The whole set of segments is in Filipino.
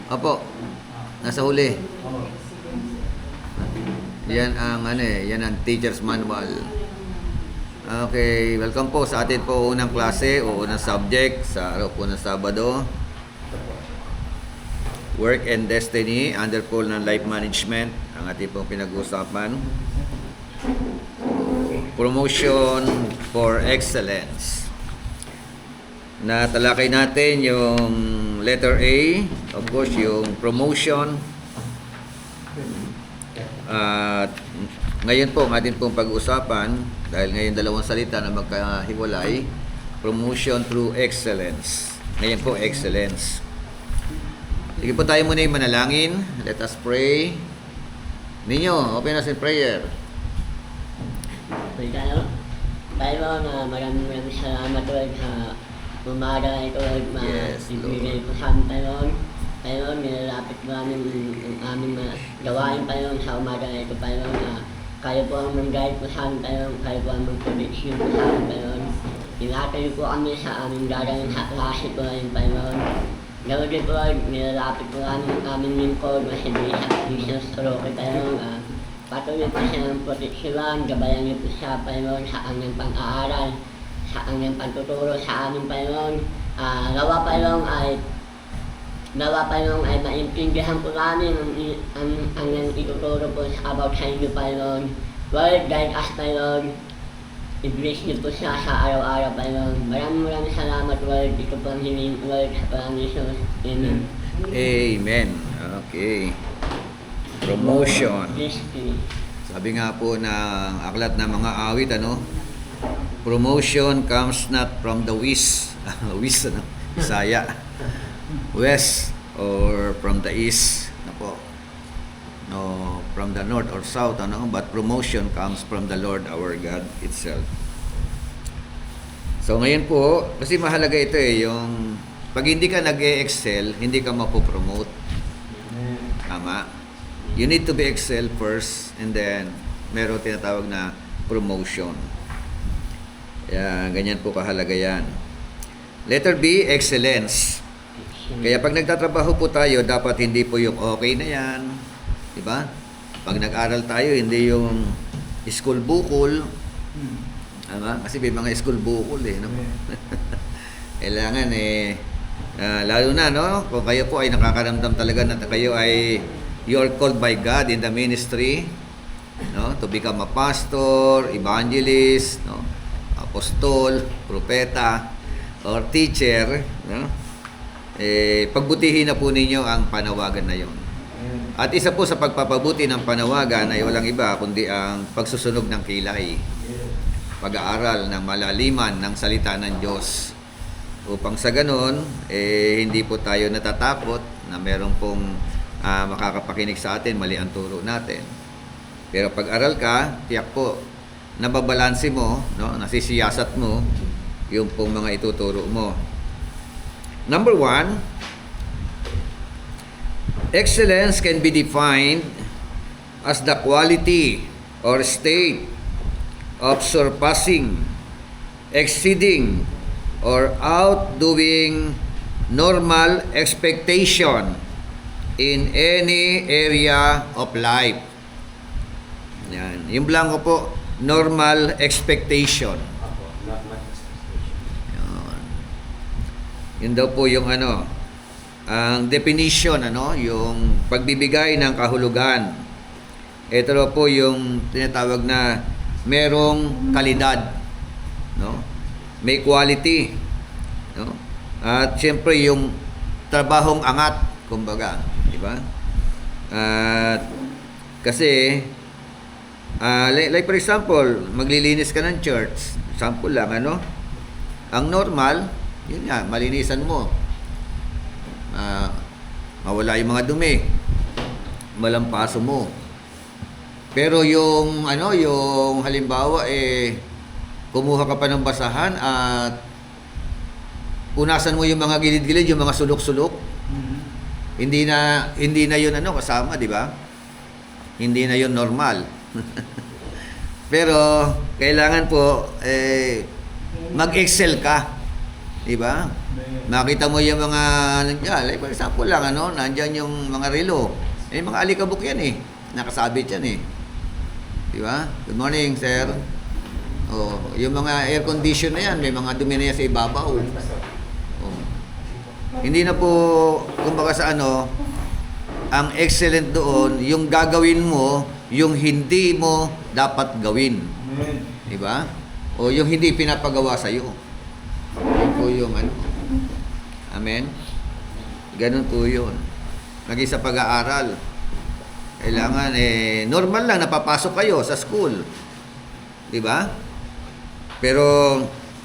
Opo, nasa huli. Yan ang yan ang teacher's manual. Okay, welcome po sa atin po unang klase o unang subject sa araw po ng Sabado. Work and Destiny under po ng Life Management ang ating pong pinag-uusapan. Promotion for Excellence. Natalakay natin yung letter A, of course yung promotion. At ngayon po ang ating pong pag-uusapan, dahil ngayon dalawang salita na magkahiwalay, promotion through excellence. Ngayon po, excellence. Sige po tayo muna yung manalangin. Let us pray. Ninyo, open us in prayer. Pwede tayo. Tayo na maraming salamat Lord sa umaga na ito Lord. Yes, Ibigay po sa amin tayo. Tayo, nilalapit po namin ang aming mga gawain tayo sa umaga na ito tayo. Kayo po ang mag-guide po sa amin tayo. Kayo po ang mag-prediction po sa amin tayo. Inatayo po kami sa aming gagawin sa klase po rin tayo. Gawin din po Lord, nilalapit po namin ang aming lingkod na si Jesus Roque tayo. Patuloy po siya ng proteksyon, gabayan niyo po siya, Panginoon, sa kanyang pang-aaral, sa kanyang pagtuturo sa amin, Panginoon. Nawa, Panginoon, ay maintindihan po namin ang kanyang ituturo po about sa inyo, Panginoon. Lord, guide us, Panginoon. I-bless niyo po siya sa araw-araw, Panginoon. Maraming salamat, Lord. Ito po ang hiling, Lord, sa Panginoon Jesus. Amen. Amen. Okay. Promotion. Sabi nga po ng aklat ng mga awit, promotion comes not from the west, Bisaya, west, or from the east, no, from the north or south, but promotion comes from the Lord our God itself. So ngayon po, kasi mahalaga ito yung pag hindi ka nag-e-excel, hindi ka mapopromote. Tama? You need to be excel first and then meron tinatawag na promotion. Yan, ganyan po kahalaga yan. Letter B, excellence. Kaya pag nagtatrabaho po tayo, dapat hindi po yung okay na yan. Diba? Pag nag-aral tayo, hindi yung school bukol. Kasi may mga school bukol no? Kailangan lalo na, kung kayo po ay nakakaramdam talaga na kayo ay you're called by God in the ministry, to become a pastor, evangelist, apostol, propeta, or teacher, pagbutihin na po ninyo ang panawagan na yon. At isa po sa pagpapabuti ng panawagan ay walang iba kundi ang pagsusunog ng kilay, pag-aaral ng malaliman ng salita ng Diyos. Upang sa ganon, hindi po tayo natatakot na meron pong makakapakinig sa atin, mali ang turo natin. Pero pag-aral ka, tiyak po, nababalanse mo, nasisiyasat mo yung pong mga ituturo mo. Number 1, excellence can be defined as the quality or state of surpassing, exceeding, or outdoing normal expectation in any area of life. Yan. Yung blanco po, normal expectation. Yan. Yun daw po yung ang definition, yung pagbibigay ng kahulugan. Ito daw po yung tinatawag na merong kalidad, may quality, at siyempre yung trabahong angat, kumbaga. Diba? Kasi like for example, maglilinis ka ng church, sample lang, ang normal, yun nga, malinisan mo, mawala yung mga dumi, malampaso mo. Pero yung yung halimbawa kumuha ka pa ng basahan at punasan mo yung mga gilid-gilid, yung mga sulok-sulok. Hindi na 'yun kasama, 'di ba? Hindi na 'yun normal. Pero kailangan po mag-excel ka. Di ba? Makita mo yung mga, like for example lang, nandyan yung mga relo. Mga alikabok yan eh. Nakasabit yan eh. Di ba? Good morning, sir. Yung mga air condition na yan, may mga dumi na yan sa ibabaw. Hindi na po, kumbaga sa ang excellent doon, yung gagawin mo, yung hindi mo dapat gawin. Di ba? O yung hindi pinapagawa sa iyo. Yun po yung Amen? Ganun po yun. Maging sa pag-aaral. Kailangan, normal lang, napapasok kayo sa school. Di ba? Pero,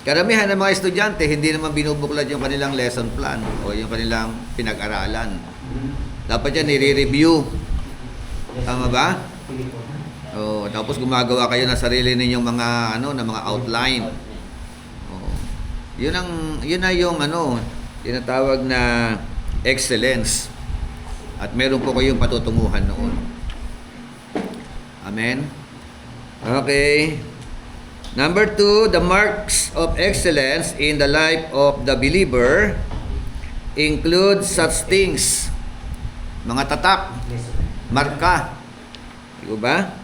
karamihan ng mga estudyante, hindi naman binubuklad yung kanilang lesson plan o yung kanilang pinag-aralan. Dapat yan, nire-review. Tama ba? Tapos gumagawa kayo ng sarili ninyong mga, na mga outline. Yun na yung, tinatawag na excellence. At meron po kayong patutunguhan noon. Amen? Okay. Number 2, the marks of excellence in the life of the believer include such things. Mga tatak, marka. Di ba?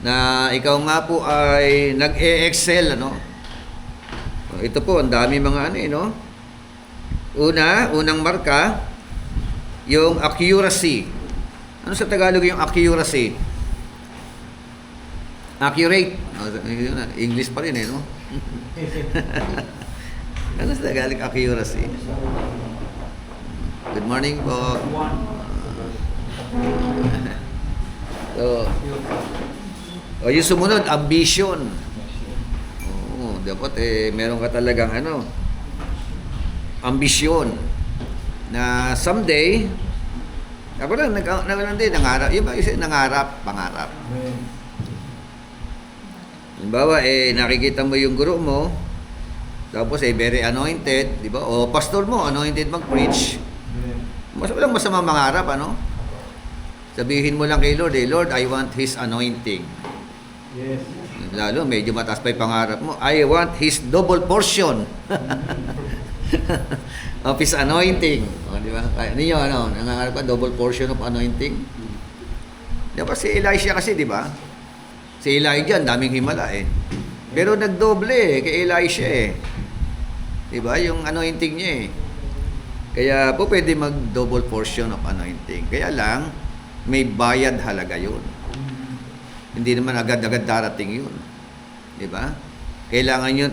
Na ikaw nga po ay nag-e-excel, Ito po, ang dami mga Unang marka, yung accuracy. Ano sa Tagalog yung accuracy? Accurate. English pa rin Ano sa Tagalog accuracy? Good morning po. Yung sumunod, ambition. Dapat meron ka talagang ambisyon na someday ako lang nangarap, yung isa nangarap, pangarap. Halimbawa, nakikita mo yung guro mo, tapos very anointed, di ba? O pastor mo, anointed mag-preach. Walang masama mangarap, Sabihin mo lang kay Lord, Lord, I want His anointing. Yes. Lalo, medyo mataas pa yung pangarap mo. I want His double portion of His anointing. Di ba? Ninyo, nangangarap ka, double portion of anointing? Di ba si Elisha kasi, di ba? Si Elijah, daming himala Pero nagdoble kay Elisha Di ba? Yung anointing niya Kaya po pwede mag-double portion of anointing. Kaya lang, may bayad halaga yun. Hindi naman agad-agad darating yun. Di ba? Kailangan yun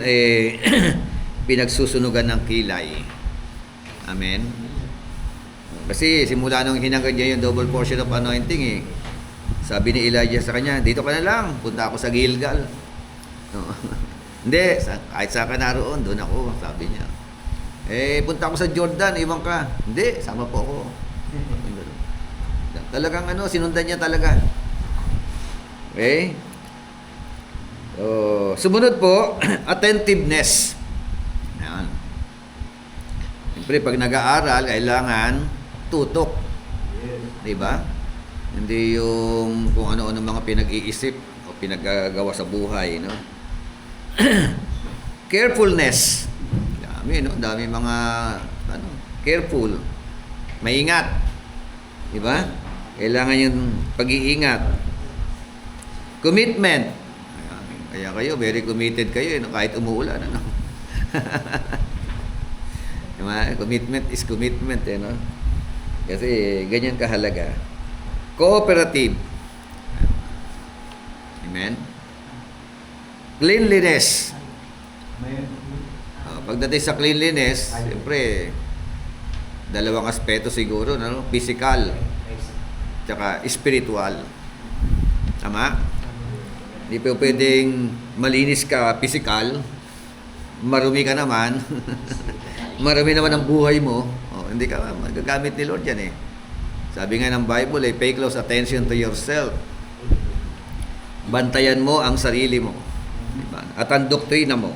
pinagsusunugan ng kilay. Amen? Kasi simula nung hinangad niya yung double portion of anointing sabi ni Elijah sa kanya, dito ka na lang, punta ako sa Gilgal. Hindi, kahit saan ka naroon, doon ako, sabi niya. Punta ako sa Jordan, iwan ka. Hindi, sama po ako. Talagang sinundan niya talaga. Okay? Sumunod po, attentiveness. Ayan. Siyempre, pag nag-aaral, kailangan tutok. Di ba? Hindi yung kung ano-ano mga pinag-iisip o pinagagawa sa buhay, Carefulness. Dami mga careful. Maingat. Di ba? Kailangan yung pag-iingat. Commitment. Kaya kayo, very committed kayo, kahit umuulan, Diba? Commitment is commitment, Kasi ganyan kahalaga. Cooperative. Amen? Cleanliness. Pagdating sa cleanliness, siyempre, dalawang aspeto siguro, physical, tsaka spiritual. Tama? Hindi pa pwedeng malinis ka physical, marumi ka naman, marumi naman ang buhay mo, hindi ka magagamit ni Lord yan Sabi nga ng Bible, pay close attention to yourself. Bantayan mo ang sarili mo. Diba? At ang doktrina mo.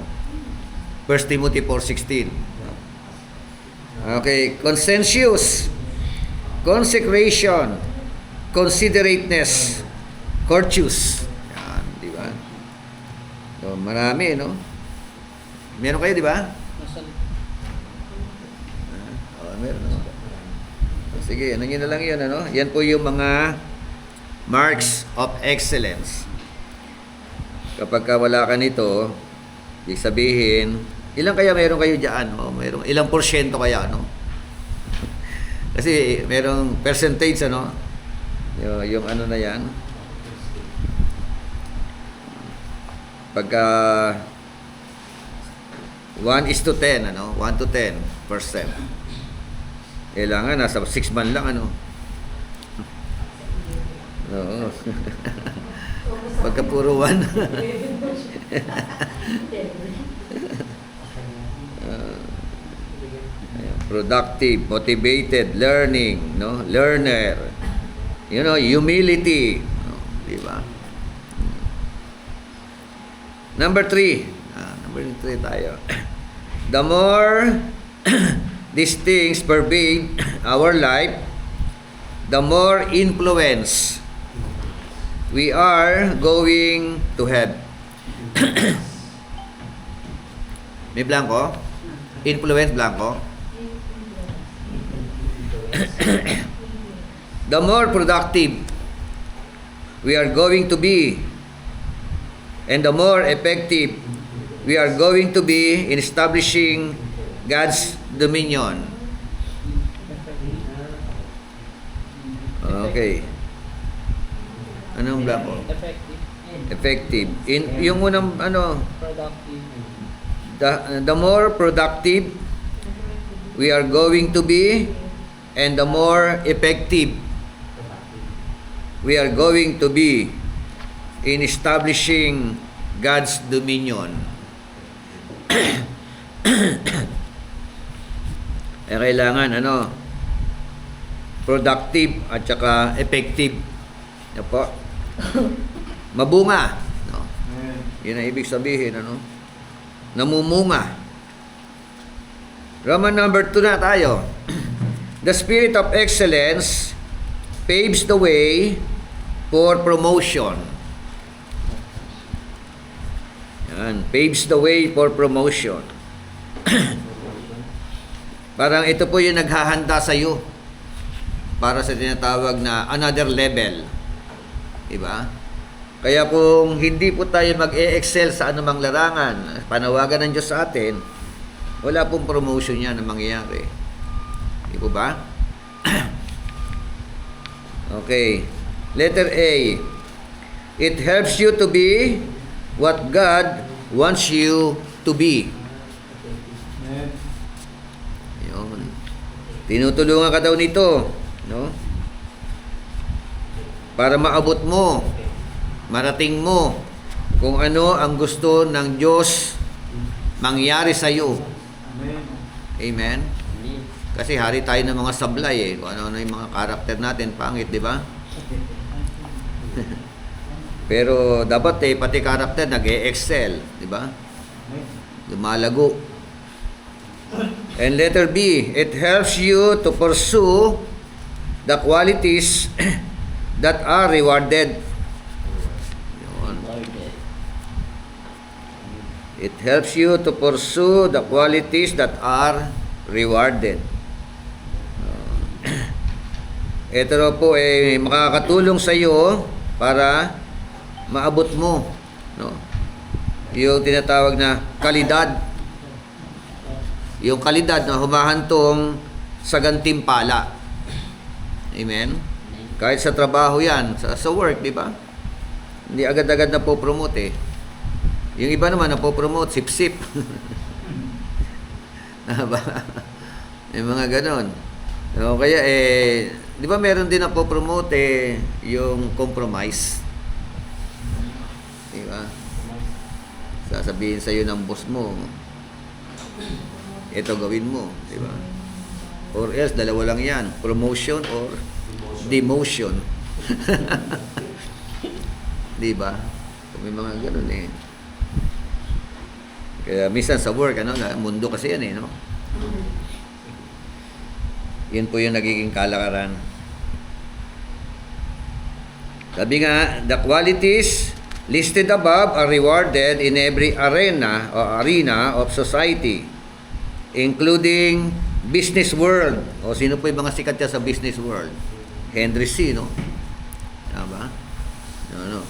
1 Timothy 4:16. Okay, conscientious, consecration, considerateness, courteous. Yan, di ba? So, marami, Meron kayo, di ba? Meron naman. Sige, ano nyo na lang yun, ano? Yan po yung mga marks of excellence. Kapag ka wala ka nito, ibig sabihin, ilang kaya meron kayo dyan? O, meron, ilang porsyento kaya, no? Kasi merong percentage, ano? Yung ano na yan. Pagka 1:10, ano? 1 to 10%. Kailangan nasa 6 man lang, ano? Oo. Pagka puro 1. Productive, motivated, learning, no? Learner. You know, humility. No? Di ba? Number 3. Number 3 tayo. The more these things pervade our life, the more influence we are going to have. May blanco? Influence blanco? The more productive we are going to be, and the more effective we are going to be in establishing God's dominion. Okay. Anong blanco? Effective. Yung unang ano? Productive. The more productive we are going to be, and the more effective we are going to be in establishing God's dominion. Kailangan ano, productive at saka effective. Yan po. Mabunga, no? Yun ang ibig sabihin, ano? Namumunga. Roman number 2 na tayo. The spirit of excellence paves the way for promotion. Yan, paves the way for promotion. Parang ito po yung naghahanda sa iyo para sa tinatawag na another level. Diba? Kaya kung hindi po tayo mag-e-excel sa anumang larangan, panawagan ng Diyos sa atin, wala pong promotion yan na mangyayari. Di po ba? Okay. Letter A. It helps you to be what God wants you to be. Yun. Tinutulungan ka daw nito, no? Para maabot mo, marating mo kung ano ang gusto ng Diyos mangyari sa iyo. Amen. Kasi hari tayo ng mga sablay eh. Kung ano-ano yung mga karakter natin, pangit, di ba? Pero dapat eh, pati karakter nag-e-excel, di ba? Lumalago. And letter B, it helps you to pursue the qualities that are rewarded. Yun. It helps you to pursue the qualities that are rewarded. Ito na po ay makakatulong sa iyo para maabot mo, no? Yung tinatawag na kalidad. Yung kalidad na humahantong sa gantimpala. Amen? Kahit sa trabaho yan, sa work, di ba? Hindi agad-agad na po promote eh. Yung iba naman na po promote, sip-sip. Yung mga ganon. So, kaya eh, di ba meron din na po promote eh, yung compromise. Di ba? Sasabihin sa'yo ng boss mo, ito gawin mo, di ba? Or else, dalawa lang yan, promotion or demotion. Di ba? May mga ganun eh. Kaya minsan sa work, ano, mundo kasi yan eh, no? Yun po yung nagiging kalakaran. Sabi nga, the qualities listed above are rewarded in every arena of society. including business world. O sino po yung mga sikat niya sa business world? Henry C, no? Tama? Ano?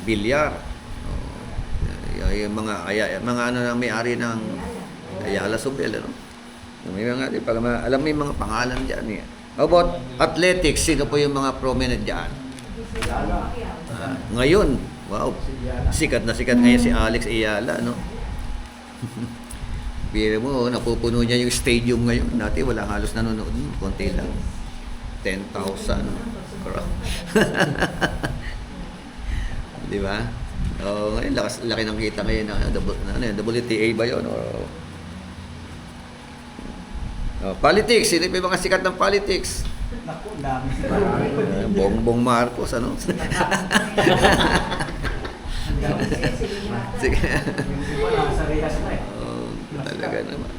Bilyar. Yung mga ano na may-ari ng Ayala Sobel, ano? May mga, alam mo yung mga pangalan dyan. How about athletics? Sino po yung mga prominent dyan? Ngayon, wow, sikat na sikat ngayon si Alex Ayala, no? Biro mo, napupuno niya yung stadium ngayon. Dati wala halos nanonood, konti lang. 10,000 crowd. Di ba? Oh, ngayon laki ng kita ngayon na WTA ba 'yon? Politics, sino pa yung mga sikat ng politics? Naku, dami. Bongbong Marcos, ano? Sige. Wala sa rehas na eh. Oh, talaga naman.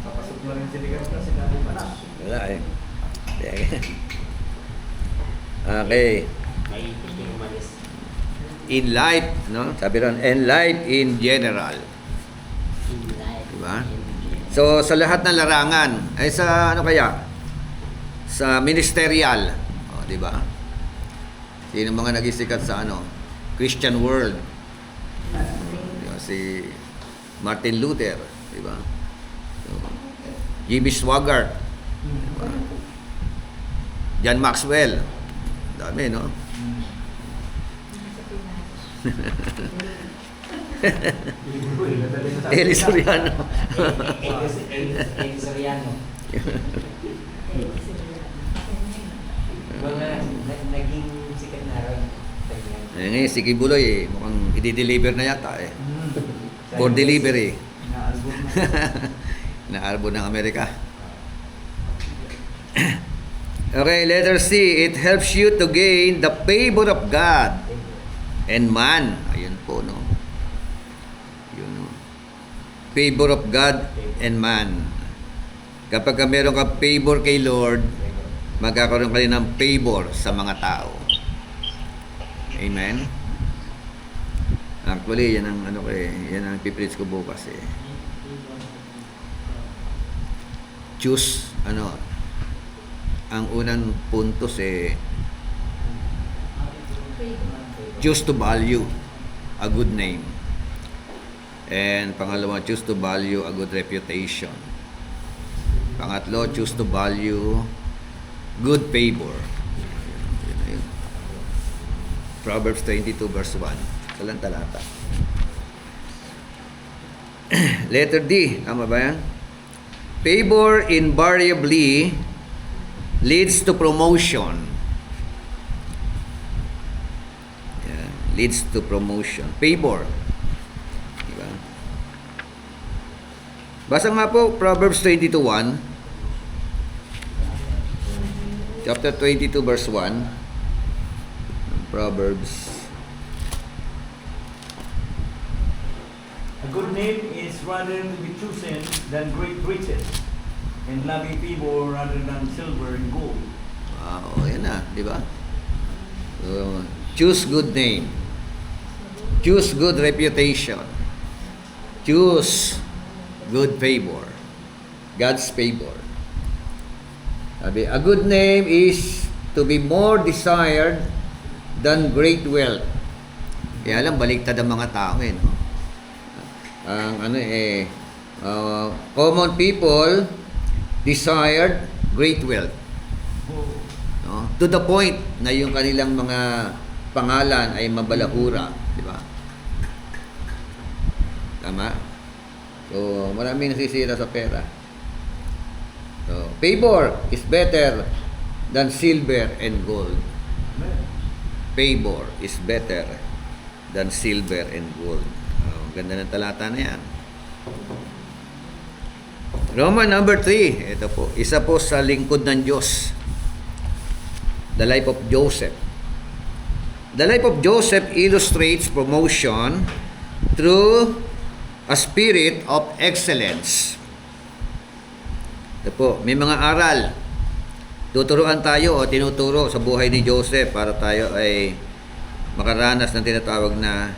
Papasok mo rin sila ka sa dati pa na. Wala eh. Okay. In life, no? Sabi ron, in life in general. Diba? So, sa lahat ng larangan, ay sa ano kaya? Sa ministerial. O, diba? Sino mga nagisikat sa ano? Christian world. Diba? Si Martin Luther. Diba? So, Jimmy Swaggart. Diba? John Maxwell. Dami, no? Eli Soriano. Eli Soriano. Naging sikat na rin. Ngayon, si Kibuloy eh, mukhang i-deliver na yata eh. For delivery. Na-album ng Amerika. Okay, letter C. It helps you to gain the favor of God and man. Ayun po, no? Yun, no? Favor of God and man. Kapag meron ka favor kay Lord, magkakaroon ka rin ng favor sa mga tao. Amen? Actually, yan ang ano ko eh. Yan ang pipreach ko bukas eh. Choose, ano, ang unang puntos eh, choose to value a good name. And pangalawa, choose to value a good reputation. Pangatlo, choose to value good favor. Yun. Proverbs 22 verse 1. Salang talata. Letter D, tama ba yan? Favor invariably leads to promotion. Yeah, leads to promotion. Favor. Diba? Basa nga po, Proverbs 22:1. Chapter 22, verse 1. Proverbs. A good name is rather to be chosen than great riches, and loving favor rather than silver and gold. Wow, yan na, di ba? So, choose good name. Choose good reputation. Choose good favor. God's favor. Sabi, a good name is to be more desired than great wealth. Kaya lang, baliktad ang mga tao eh. No? Ang ano eh, common people desired great wealth. No? To the point na yung kanilang mga pangalan ay mabalahura, di ba? Tama? So, maraming nasisira sa pera. So, favor is better than silver and gold. Favor is better than silver and gold. Oh, ganda ng talata na yan. Roman number 3. Ito po. Isa po sa lingkod ng Diyos. The life of Joseph. The life of Joseph illustrates promotion through a spirit of excellence. Ito po. May mga aral. Tuturuan tayo o tinuturo sa buhay ni Joseph para tayo ay makaranas ng tinatawag na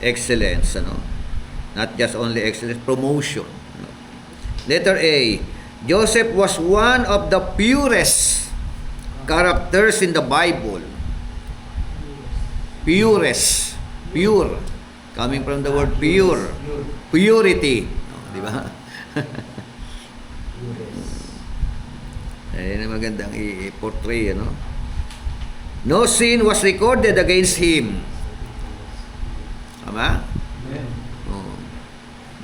excellence. Ano? Not just only excellence, promotion. Letter A. Joseph was one of the purest characters in the Bible. Purest. Pure. Coming from the word pure. Purity. Di ba? Ayun ang magandang i-portray, ano? No sin was recorded against him. Tama? Oh.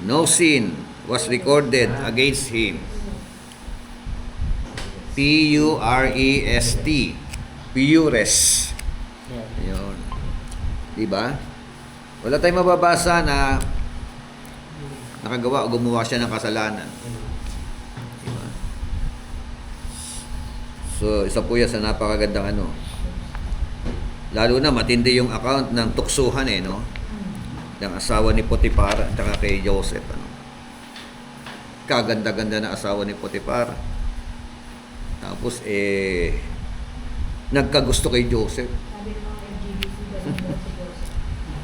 No sin was recorded against him. P-U-R-E-S-T. Purest. Ayun. Diba? Wala tayong mababasa na nakagawa o gumawa siya ng kasalanan. Diba? So, isa po yan sa napakagandang ano. Lalo na matindi yung account ng tuksuhan no? Ng asawa ni Potiphar at saka kay Joseph. Ano? Kaganda-ganda na asawa ni Potiphar. Tapos nagkagusto kay Joseph.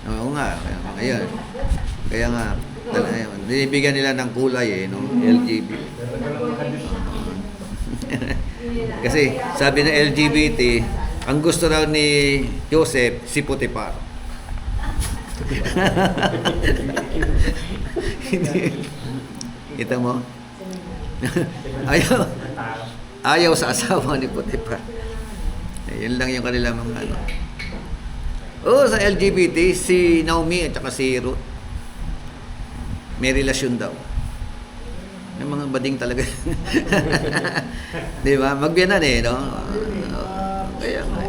Oo nga. Ayun. Kaya nga, binibigyan nila ng kulay no? LGBT. Kasi sabi ng LGBT, ang gusto raw ni Joseph, si Potiphar. Kita mo? Ayaw sa asawa ni Potiphar. Yun lang yung kanilang mga ano. Sa LGBT, si Naomi at saka si Ruth, may relasyon daw. Yung mga bading talaga. Di ba? Magbiyanan no? Kaya nga.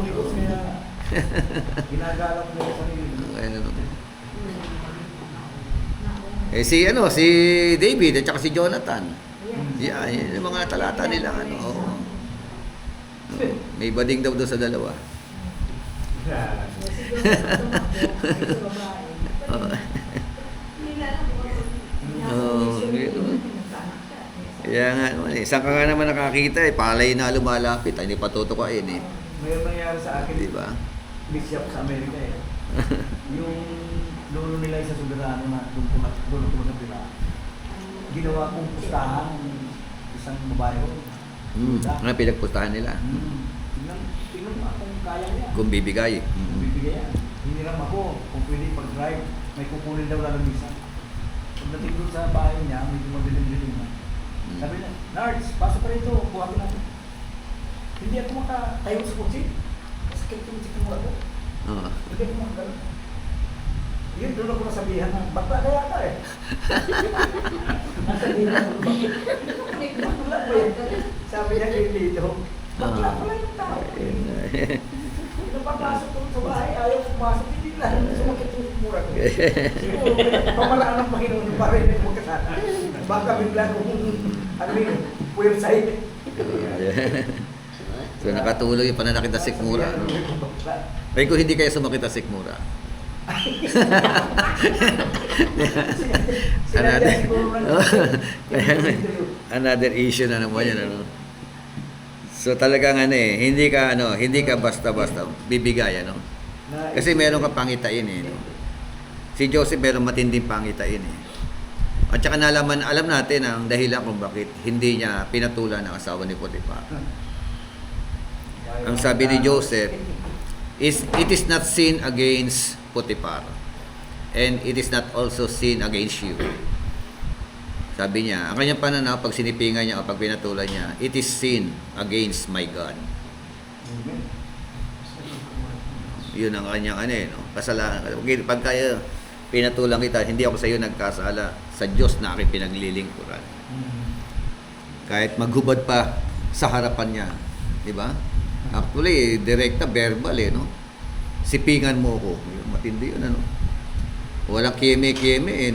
Ginagalang mo sa si David at saka si Jonathan. Yeah, yung mga talata nila may bading daw doon sa dalawa. Kaya nga, saan ka nga naman nakakita palay na lumalapit, hindi pa tutukain Mayroon nangyari sa akin, diba? Bishop sa Amerika yung lolo nila sa soberano na doon pumatila. Ginawa kong pustahan isang babae ko. Ano pinagpustahan nila? Tingnan mo kung kaya niya. Kung bibigay. Kung bibigay yan. Hiniram ako kung pwede pag-drive. May kukunin daw lang ng visa. Pagdating doon sa bahay niya, medyo mabiling-biling na. Sabi niya, Nards, pasok pa rito, buhatin natin. Hindi ako makatayo sa kutsi. Masakit yung sikimura ko. Hindi ako makagalaw. Yun, doon ako nasabihan na, bakla kaya ka Nasabihan ako, bakla ba yun? Sabi niya kayo dito, bakla pala yung tao. Napapasok ko sa bahay, ayaw pumasok, hindi lang sumakit yung sikimura ko. Siguro, pamalaan ng Panginoon yung pare na yung magkasana. Baka bigla kung website. So nakatuloy yung pananakit na sikmura. Pero kung hindi kayo sumakit na sikmura. Another issue na naman yan. So talagang hindi ka basta-basta bibigay Kasi meron ka pangitain Si Joseph meron matinding pangitain At saka alam natin ang dahilan kung bakit hindi niya pinatulan ang asawa ni Potiphar. Ang sabi ni Joseph it is not sin against Potiphar and it is not also sin against you. Sabi niya, ang kanyang pananaw pag sinipingan niya o pag pinatulan niya, it is sin against my God. Yun ang kanyang kasalanan. Pag kaya pinatulang kita, hindi ako sa iyo nagkasala, sa Diyos na aking pinaglilingkuran. Kahit maghubad pa sa harapan niya, di ba? Actually, direkta verbal Sipingan mo ko. Matindi yun Walang keme-keme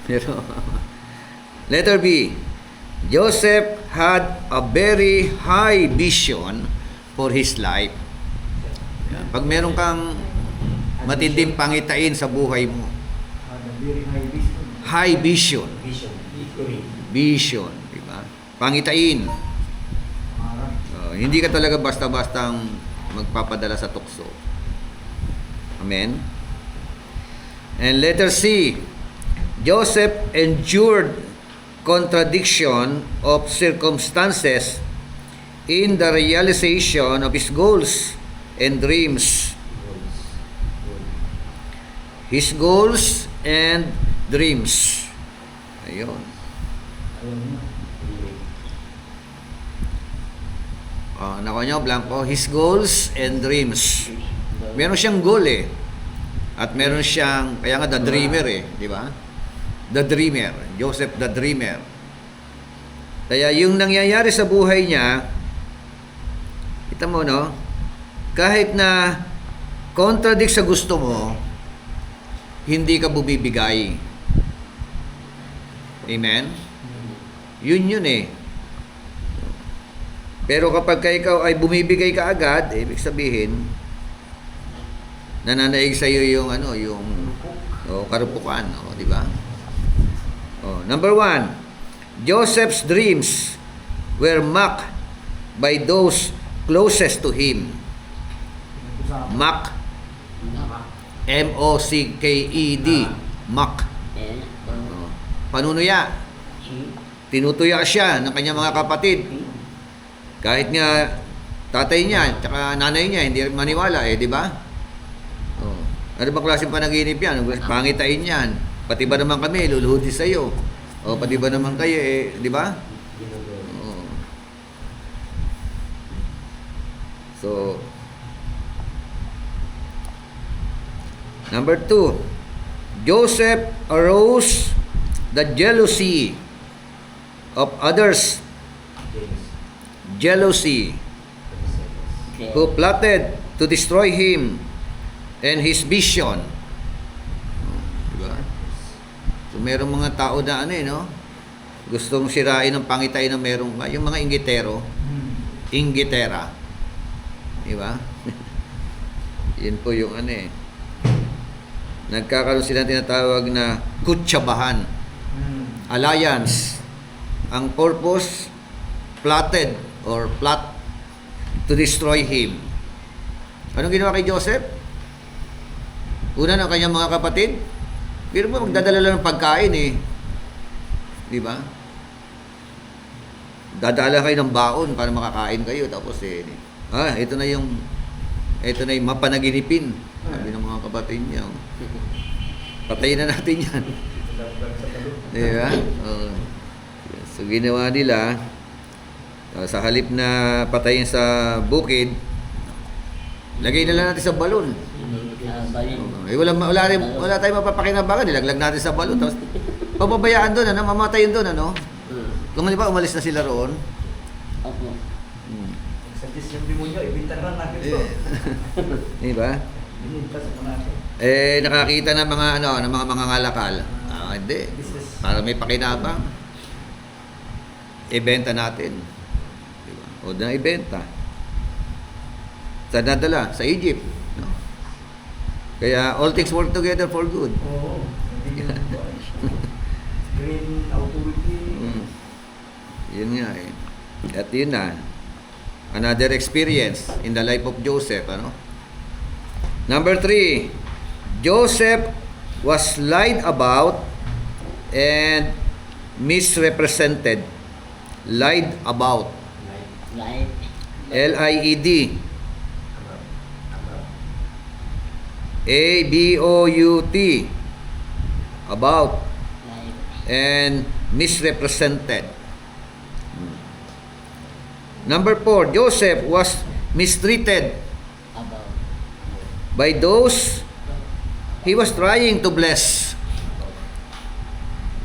Pero letter B. Joseph had a very high vision for his life. Pag meron kang matinding pangitain sa buhay mo, high vision. Vision, di ba? Pangitain. Hindi ka talaga basta-bastang magpapadala sa tukso. Amen? And letter C, Joseph endured contradiction of circumstances in the realization of his goals and dreams. His goals and dreams. Ayun. Ayun mo. Nakuha nyo, blanco. His goals and dreams. Meron siyang goal eh. At meron siyang, kaya nga the dreamer eh. Di ba? The dreamer. Joseph the dreamer. Kaya yung nangyayari sa buhay niya, kita mo no, kahit na contradict sa gusto mo, hindi ka bumibigay. Amen? Yun eh. Pero kapag ka ikaw ay bumibigay ka agad, ibig sabihin, nananaig sa iyo yung karupukan, di ba? Number 1, Joseph's dreams were mocked by those closest to him. Mock, M-O-C-K-E-D, mock. Panunuya. Tinutuya siya ng kanyang mga kapatid. Kahit nga tatay niya at nanay niya hindi maniwala di ba? Ano bang klaseng panaginip yan? Pangitain yan. Pati ba naman kami luluhod sa iyo? Pati ba naman kayo di ba? So number 2, Joseph aroused the jealousy of others. Jealousy, who plotted to destroy him and his vision. Diba? So merong mga tao na no? Gustong sirain ng pangitain na merong yung mga inggitero, inggitera. Diba? Yun po yung nagkakaroon sila tinatawag na kutsabahan. Alliance. Ang purpose, plotted or plot to destroy him. Anong ginawa kay Joseph? Una ng kanyang mga kapatid, pero mo magdadala lang ng pagkain di ba? Dadala kayo ng baon para makakain kayo, tapos ito na yung mapanaginipin. Sabi ng mga kapatid niya, patayin na natin yan. Di ba? So ginawa nila, sa halip na patayin sa bukid, lagay na lang natin sa balon. Wala tayong mapapakinabangan, nilaglag natin sa balon, tapos papabayaan doon, mamatayin doon, Kung di ba umalis na sila roon? Opo. Suggest yung demonyo, ibinta na natin ito. Di ba? Ibinta sa natin. Nakakita ng mga ngalakal. Hindi. Para may pakinabang. Ibenta natin. Diba? O na ibenta. Saan nadala? Sa Egypt. No? Kaya all things work together for good. Oo. Green authority. Yun nga At yun na. Another experience in the life of Joseph. Number 3, Joseph was lied about and misrepresented. Lied about. Lied. L-I-E-D. A-B-O-U-T. About. Lied. And misrepresented. Number 4, Joseph was mistreated About. by those he was trying to bless.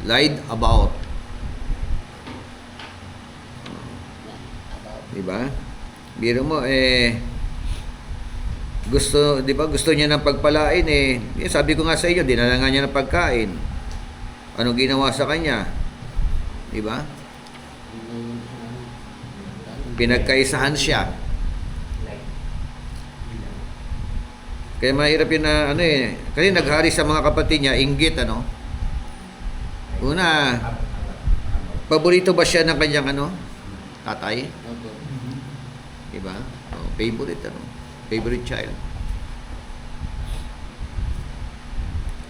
Lied about. About. Diba? Biro mo, gusto niya ng pagpalain sabi ko nga sa inyo, dinala nga niya ng pagkain. Anong ginawa sa kanya? Diba? Pinagkaisahan siya. Kaya mahirap yun na kasi naghari sa mga kapatid niya, inggit Una, paborito ba siya ng kanyang tatay? Opo. Diba? Favorite child.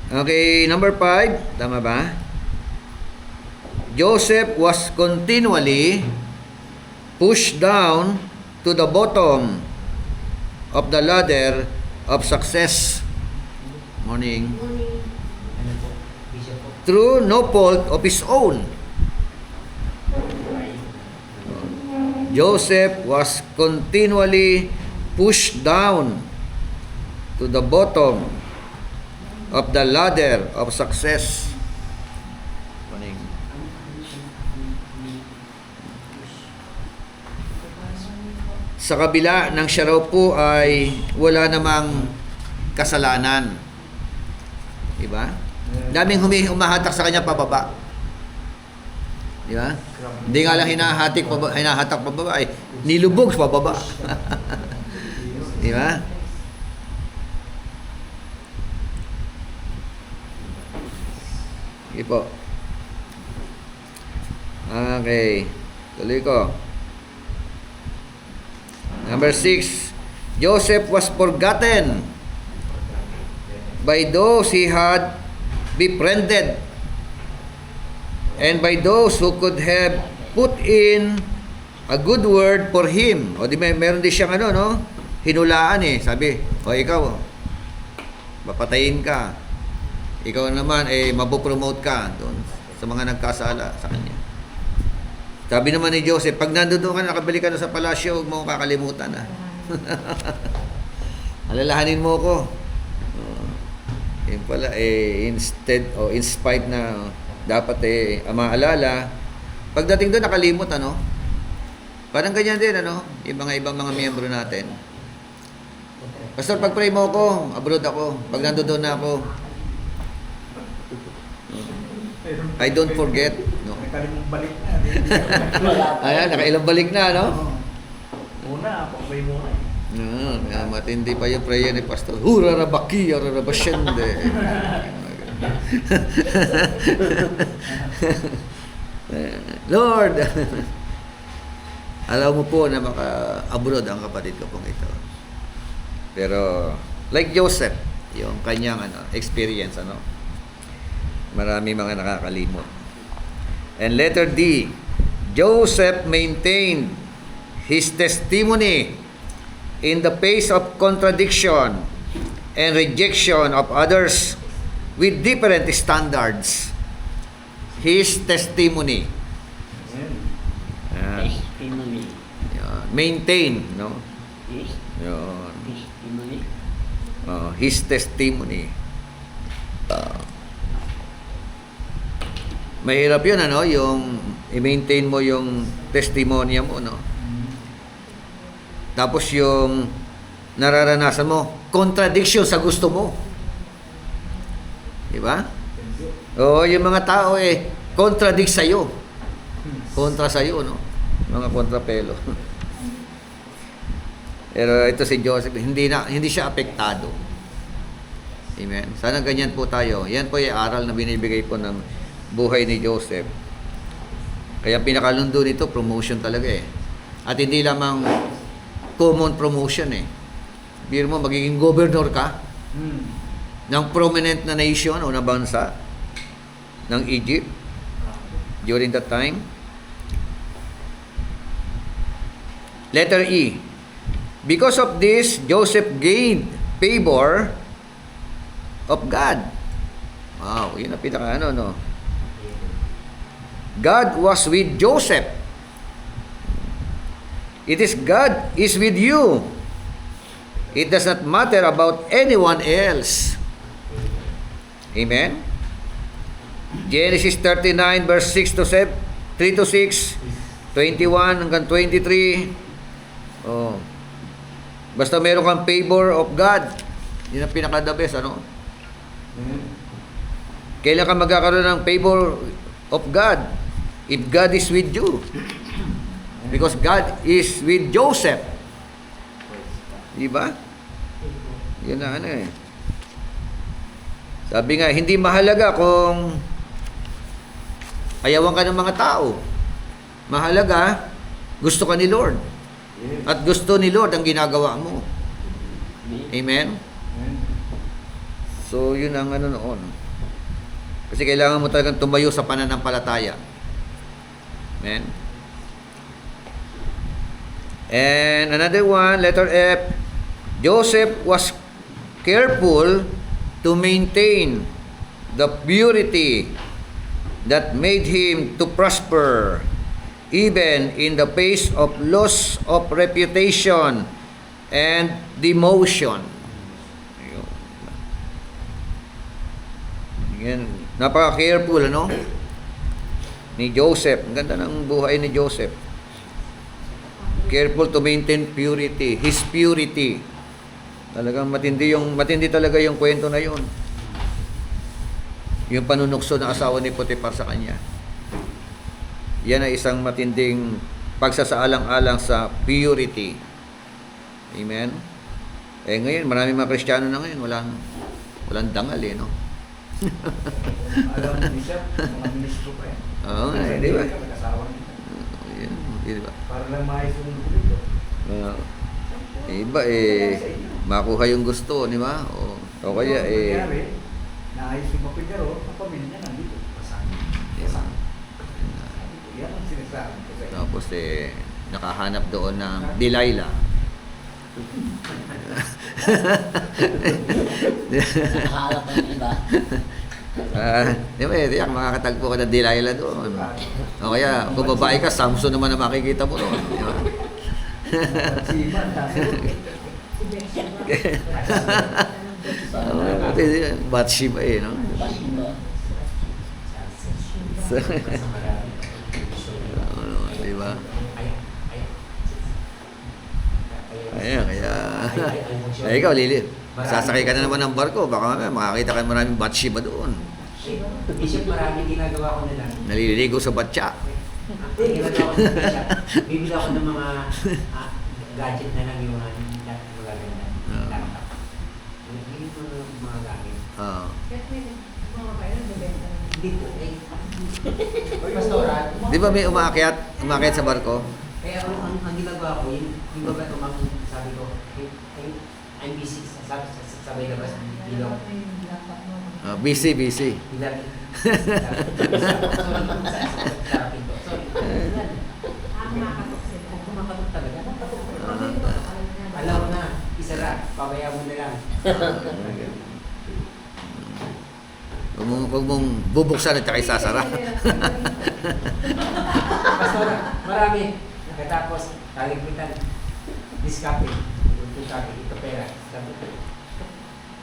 Okay, number 5. Tama ba? Joseph was continually pushed down to the bottom of the ladder of success. Morning. Ano po? Bishop po. Through no fault of his own. Joseph was continually pushed down to the bottom of the ladder of success. Morning. Sa kabila ng siya raw po ay wala namang kasalanan. Diba? Daming humahatak sa kanya pababa. Diba? Hindi nga lang hinahatak pababa, ay nilubog sa pababa. Diba? Sige po. Okay. Tuloy ko. Number 6. Joseph was forgotten by those he had befriended and by those who could have put in a good word for him. O di meron din siyang hinulaan sabi, o ikaw, papatayin ka. Ikaw naman, mapopromote ka doon sa mga nagkasala sa kanya. Sabi naman ni Joseph, pag nandun ka, nakabalik ka na sa palasyo, huwag mo akong kakalimutan. Alalahanin mo ko. Yun pala, instead, in spite na dapat maalala, pagdating doon, nakalimot, Parang ganyan din, yung mga ibang mga miyembro natin. Pastor, pag-pray mo ako, abroad ako. Pag nandun na ako, I don't forget. Nakalimang balik na. Ayan, nakailang balik na, Una, pag-pray muna. Matindi pa yung prayer ni Pastor. Hurarabaki, ararabasyende. Lord, alam mo po na maka-abroad ang kapatid ko pong ito. Pero, like Joseph, yung kanyang experience, marami mga nakakalimot. And letter D, Joseph maintained his testimony in the face of contradiction and rejection of others with different standards. His testimony. Testimony. Maintain, Yes. Yun. Testimony. His testimony. Mahirap yun, yung i-maintain mo yung testimonya mo, Tapos yung nararanasan mo, contradiction sa gusto mo. Diba? Oo, yung mga tao contradict sa'yo. Kontra sa'yo, Mga kontrapelo. Pero ito si Joseph, hindi siya apektado. Amen. Sana ganyan po tayo. Yan po yung aral na binibigay po ng buhay ni Joseph. Kaya pinakalundo nito, promotion talaga At hindi lamang common promotion Biro mo, magiging governor ka ng prominent na nation o na bansa ng Egypt during that time. Letter E. Because of this, Joseph gained favor of God. Wow, yun ang pinaka God was with Joseph. It is God is with you. It does not matter about anyone else. Amen? Genesis 39 verse 6 to 7, 3 to 6, 21 hanggang 23. Basta meron kang favor of God. Yun ang pinaka-the best, Kailan ka magkakaroon ng favor of God? If God is with you. Because God is with Joseph. Diba? Yun na Sabi nga, hindi mahalaga kung ayawan ka ng mga tao. Mahalaga, gusto ka ni Lord. At gusto ni Lord ang ginagawa mo. Amen? So, yun ang ano noon. Kasi kailangan mo talagang tumayo sa pananampalataya. Amen? And another one, letter F. Joseph was careful to maintain the purity that made him to prosper even in the face of loss of reputation and demotion. Ayun. Yan. Napaka-careful, ano? Ni Joseph. Ang ganda ng buhay ni Joseph. Careful to maintain purity. His purity. Talagang matindi talaga yung kwento na yun. Yung panunukso ng asawa ni Potiphar sa kanya. Yan ay isang matinding pagsasaalang-alang sa purity. Amen? Ngayon, maraming mga Kristiyano na ngayon, walang dangal no? Alam mo, Bishop, mga ministro pa Oo, di ba? Nag-asawa nila. Yan, di ba? Para lang maayos yung dokumento. Iba makuha yung gusto, di ba? O kaya Nangyari, naayos yung papigaro, ang pamilya nandito. Kasama. Yan ang sinasabi ko sa inyo. Tapos nakahanap doon ng Delilah. Nakaharap ng iba. Di ba, tiyak makakatagpo ka ng Delilah doon. O kaya, kung babae ka, Samson naman na makikita mo doon. Di ba? Siman, Bathsheba no? Bathsheba. Di ba? Ayan, kaya... ikaw, Lili, sasakay ka na naman ng barko, baka mamaya makakita ka maraming Bathsheba doon. Bishop, marami ginagawa ko na lang. Naliligo sa batya. Ginagawa ko na lang. Bibili ako ng mga gadget na lang yung magaganda. Laptop. Bibili ko ng mga gamit. Hindi po. Pastora. Di ba may umakyat sa barko? Kaya ang ginagawa ko, yung baba sabi ko, I'm busy, sabay labas, bilang. Busy. Bilang. Kumakatok talaga. Alam na, isara, pabaya mo na lang. Huwag mong bubuksan at saka isasara. Pastora, marami. Katapos, taligpitan, diskape, ito pera. Sabi ko,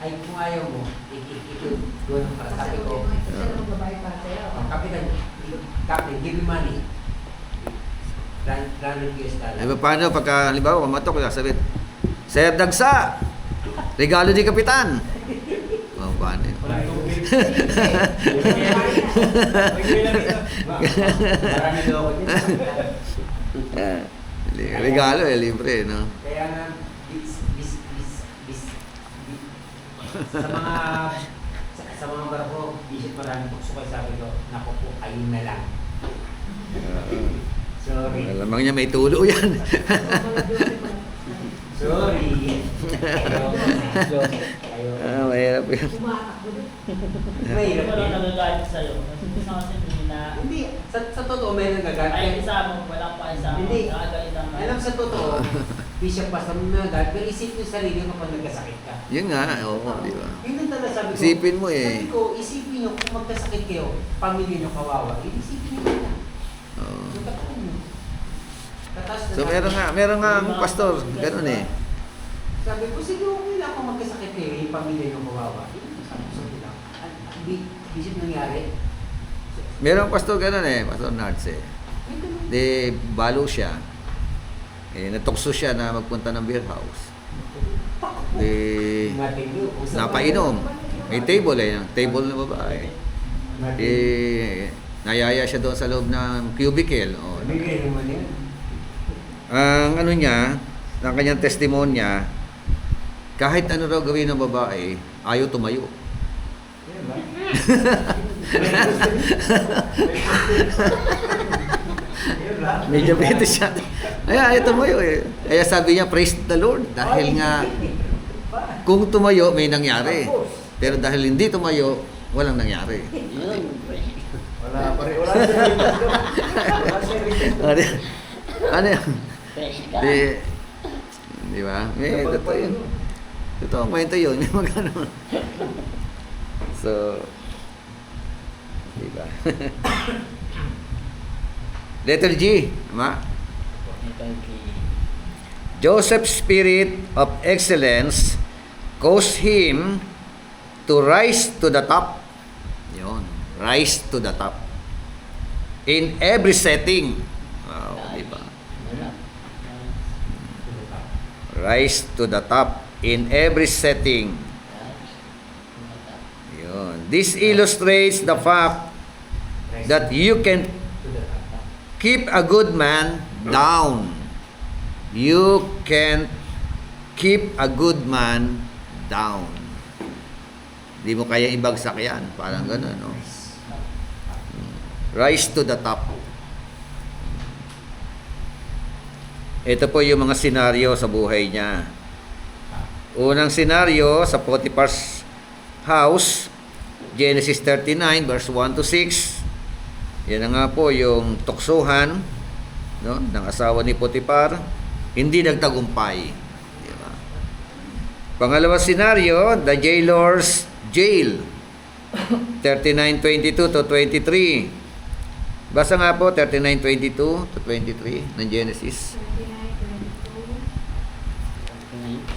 ay kung ayaw mo, ito doon para sabi ko, kapitan, give me money. $100. Paano pagka, halimbawa, kumatok, sasabihin, Sir Dagsa, regalo ni Kapitan. Paano yun? Walang tubig. Marami daw ako dito. Regalo libre, no? Kaya nga, sa mga barko, Bishop, marami tukso kayo, sabi ko, naku po, ayun na lang. Sorry. Alamang niya may tulo yan. Sorry. Mahirap yan. Mahirap Wala yan. nagagalit sa'yo. Kasi gusto kasi na... Hindi, sa totoo, may Ay, nagagalit. isa mo, walang pa isa mo. Hindi. Nakagalit ang... Alam sa totoo, Bishop, pastor mo nagagalit, pero isip mo sa sarili mo kapag nagkasakit ka. Yun nga, oo, di ba? Yun ang talaga sabi ko. Isipin mo Sabi ko, isipin nyo kung magkasakit kayo, pamilya nyo kawawa, isipin nyo na. Oo. Yung totoo nyo. So meron nga ang pastor, ganun Sabi ko, sige, okay lang kung magkasakit kayo, yung pamilya nyo kawawa. Yun, sabi ko, sabi lang. Bishop nangyari. Merong pastor ganun Pastor Nards Ay, ganun. De, balo siya. Natukso siya na magpunta ng beer house. De, Natin yun. napainom. May table table na babae. Nayaya siya doon sa loob ng cubicle. Bigay naman yun. Ang ano niya, ang kanyang testimonya, kahit ano raw gawin ng babae, ayaw tumayo. Yan lang. Yan lang. Medyo beto siya. Ayaw tumayo Kaya sabi niya, praise the Lord. Dahil nga, kung tumayo, may nangyari. Tapos, Pero dahil hindi tumayo, walang nangyari. Yun, Wala pa rin. Wala siya research doon. Wala siya research doon. Ano yan? Ano yan? fresh ka. Di ba? Totoo yun. Totoo ang kwento yun. May magano. So, di ba? Letter G. Tama? Joseph's spirit of excellence caused him to rise to the top. Yun. Rise to the top. In every setting. Wow, di ba? Rise to the top in every setting. Yun. This illustrates the fact that you can keep a good man down. You can keep a good man down. Di mo kaya ibagsak yan. Parang gano'n, no? Rise to the top. Ito po yung mga senaryo sa buhay niya. Unang senaryo sa Potiphar's house, Genesis 39 verse 1 to 6. Yan na nga po yung tuksuhan, no, ng asawa ni Potiphar, hindi nagtagumpay. Diba? Pangalawang senaryo, the jailer's jail, 39:22 to 23. Basa nga po 39:22 to 23 ng Genesis. 29:22.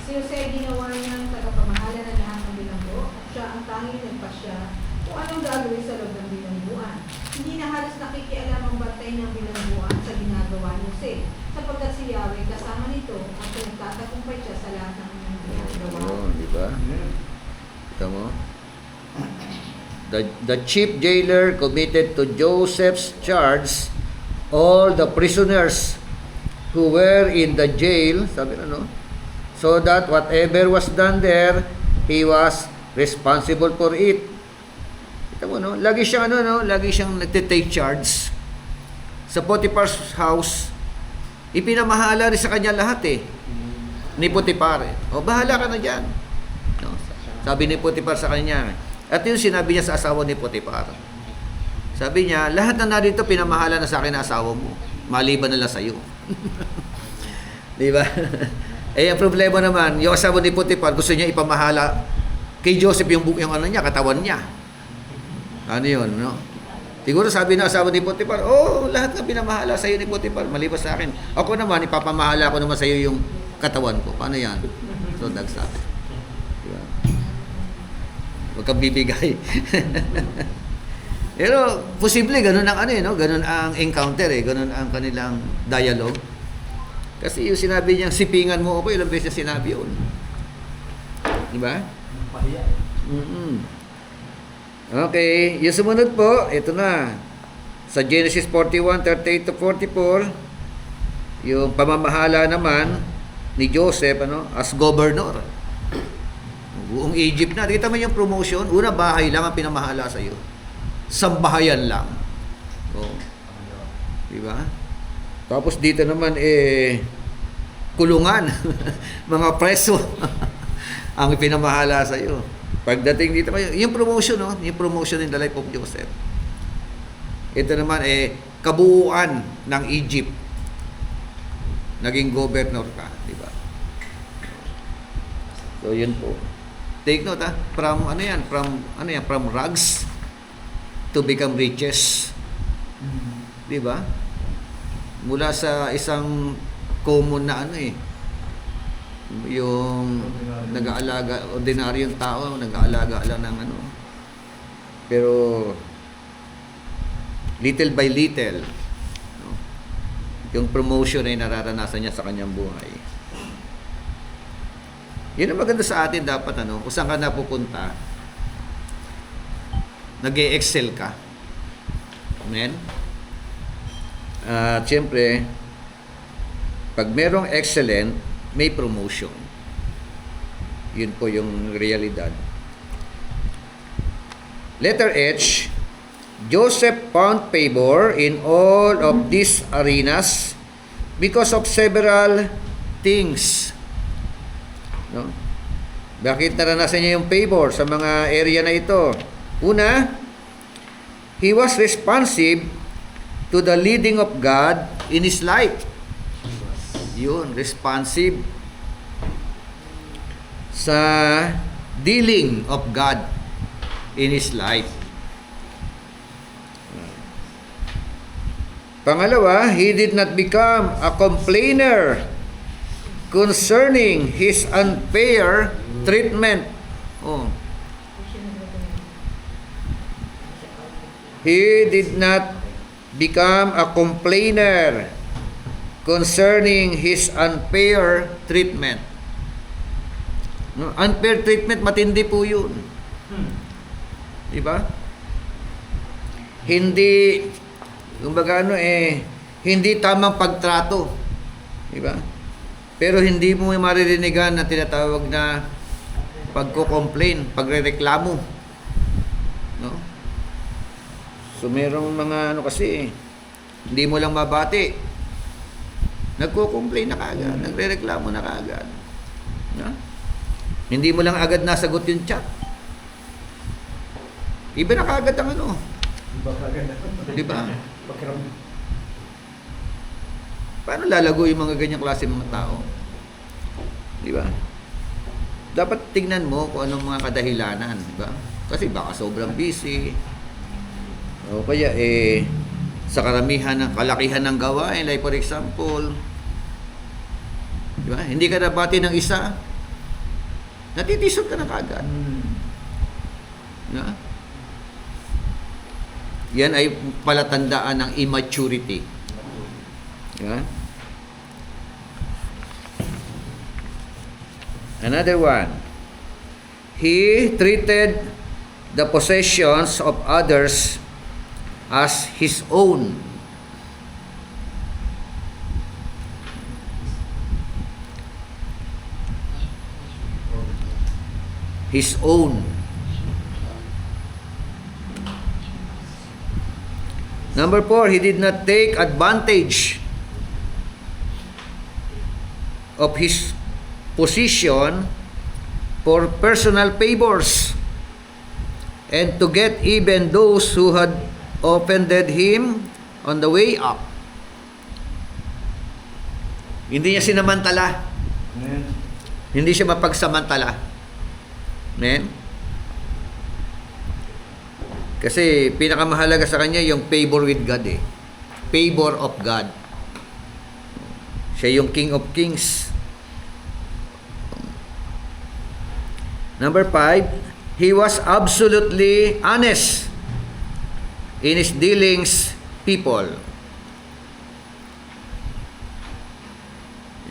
Si Jose ginawa niyang tagapamahala ng lahat ng bilanggo at siya ang tanging nagpasya kung anong gagawin sa loob ng bilangguan. Hindi na halos nakikialam ang bantay ng bilangguan sa ginagawa ni Jose, sapagkat si Yahweh kasama nito at nagtatagumpay siya sa lahat ng kanyang ginagawa. Oh, di ba? Ito mo. The chief jailer committed to Joseph's charge all the prisoners who were in the jail, sabi na, no? So that whatever was done there, he was responsible for it. Ito mo, no? Lagi siyang, ano, no? Lagi siyang nagtitake charge. Sa Potiphar's house, ipinamahala rin sa kanya lahat, eh. Ni Potiphar, eh. O, bahala ka na dyan. No? Sabi ni Potiphar sa kanya. At yun sinabi niya sa asawa ni Potiphar. Sabi niya, lahat na narito pinamahala na sa akin na asawa mo. Maliban na lang sa'yo. Di ba? Eh, ang problema naman, yung asawa ni Potiphar, gusto niya ipamahala kay Joseph yung ano niya, katawan niya. Ano yun, no? Siguro sabi na asawa ni Potiphar, oh, lahat na pinamahala sa'yo ni Potiphar, maliban sa akin. Ako naman, ipapamahala ko naman sa'yo yung katawan ko. Paano yan? So, nagsabi. Di ba? Huwag kang bibigay. Pero, posible, ganun ang ano, no? Ganun ang encounter, eh. Ganun ang kanilang dialogue. Kasi yung sinabi niyang, sipingan mo ako, ilang beses sinabi yun. Di ba? Pahiya. Okay, yung sumunod po, ito na. Sa Genesis 41:38 to 44, yung pamamahala naman ni Joseph, ano, as governor. Buong Egypt na. Kita mo yung promotion, una bahay lang ang pinamahala sa iyo. Sambahayan lang. Oh. Di ba? Tapos dito naman kulungan, mga preso ang pinamahala sa iyo. Pagdating dito, yung promotion, no? Yung promotion in the life of Joseph. Ito naman kabuuan ng Egypt. Naging governor ka, di ba? So yun po. Take note, from from rags to become riches. Di ba? Mula sa isang common na yung nag-aalaga, ordinaryong tao, nag-aalaga lang ng pero little by little, no? Yung promotion ay nararanasan niya sa kanyang buhay. Yun ang maganda sa atin dapat, kung saan ka napupunta, nag-e-excel ka. Amen? At siyempre, pag merong excellent, may promotion. Yun po yung realidad. Letter H, Joseph found favor in all of these arenas because of several things. No? Bakit naranasan niya yung favor sa mga area na ito? Una, he was responsive to the leading of God in his life. Yun, responsive sa dealing of God in his life. Pangalawa, he did not become a complainer concerning his unfair treatment. Oh. He did not become a complainer concerning his unfair treatment. No, unfair treatment, matindi po yun. Di ba? Hindi, kumbaga hindi tamang pagtrato. Di ba? Pero hindi mo maririnigan na tinatawag na pagko-complain, pagrereklamo. No? So merong mga kasi, hindi mo lang mabati. Nagko-complain na kaagad, nagrereklamo na kaagad. No? Hindi mo lang agad nasagot yung chat. Iba na kaagad ang Iba kaganda. Di ba? Pakiramdam. Paano lalago yung mga ganyang klase mga tao? Di ba? Dapat tingnan mo kung anong mga kadahilanan, di ba? Kasi baka sobrang busy. O kaya sa karamihan ng kalakihan ng gawain, like for example, di ba? Hindi ka nabati ng isa, natitisod ka na kaagad. Di ba? Yan ay palatandaan ng immaturity. Di ba? Another one, he treated the possessions of others as his own. His own. Number 4, he did not take advantage of his position for personal favors and to get even those who had offended him on the way up. Hindi niya sinamantala. Amen. Hindi siya mapagsamantala. Amen? Kasi pinakamahalaga sa kanya yung favor with God Favor of God. Siya yung King of Kings. Number 5, he was absolutely honest in his dealings people.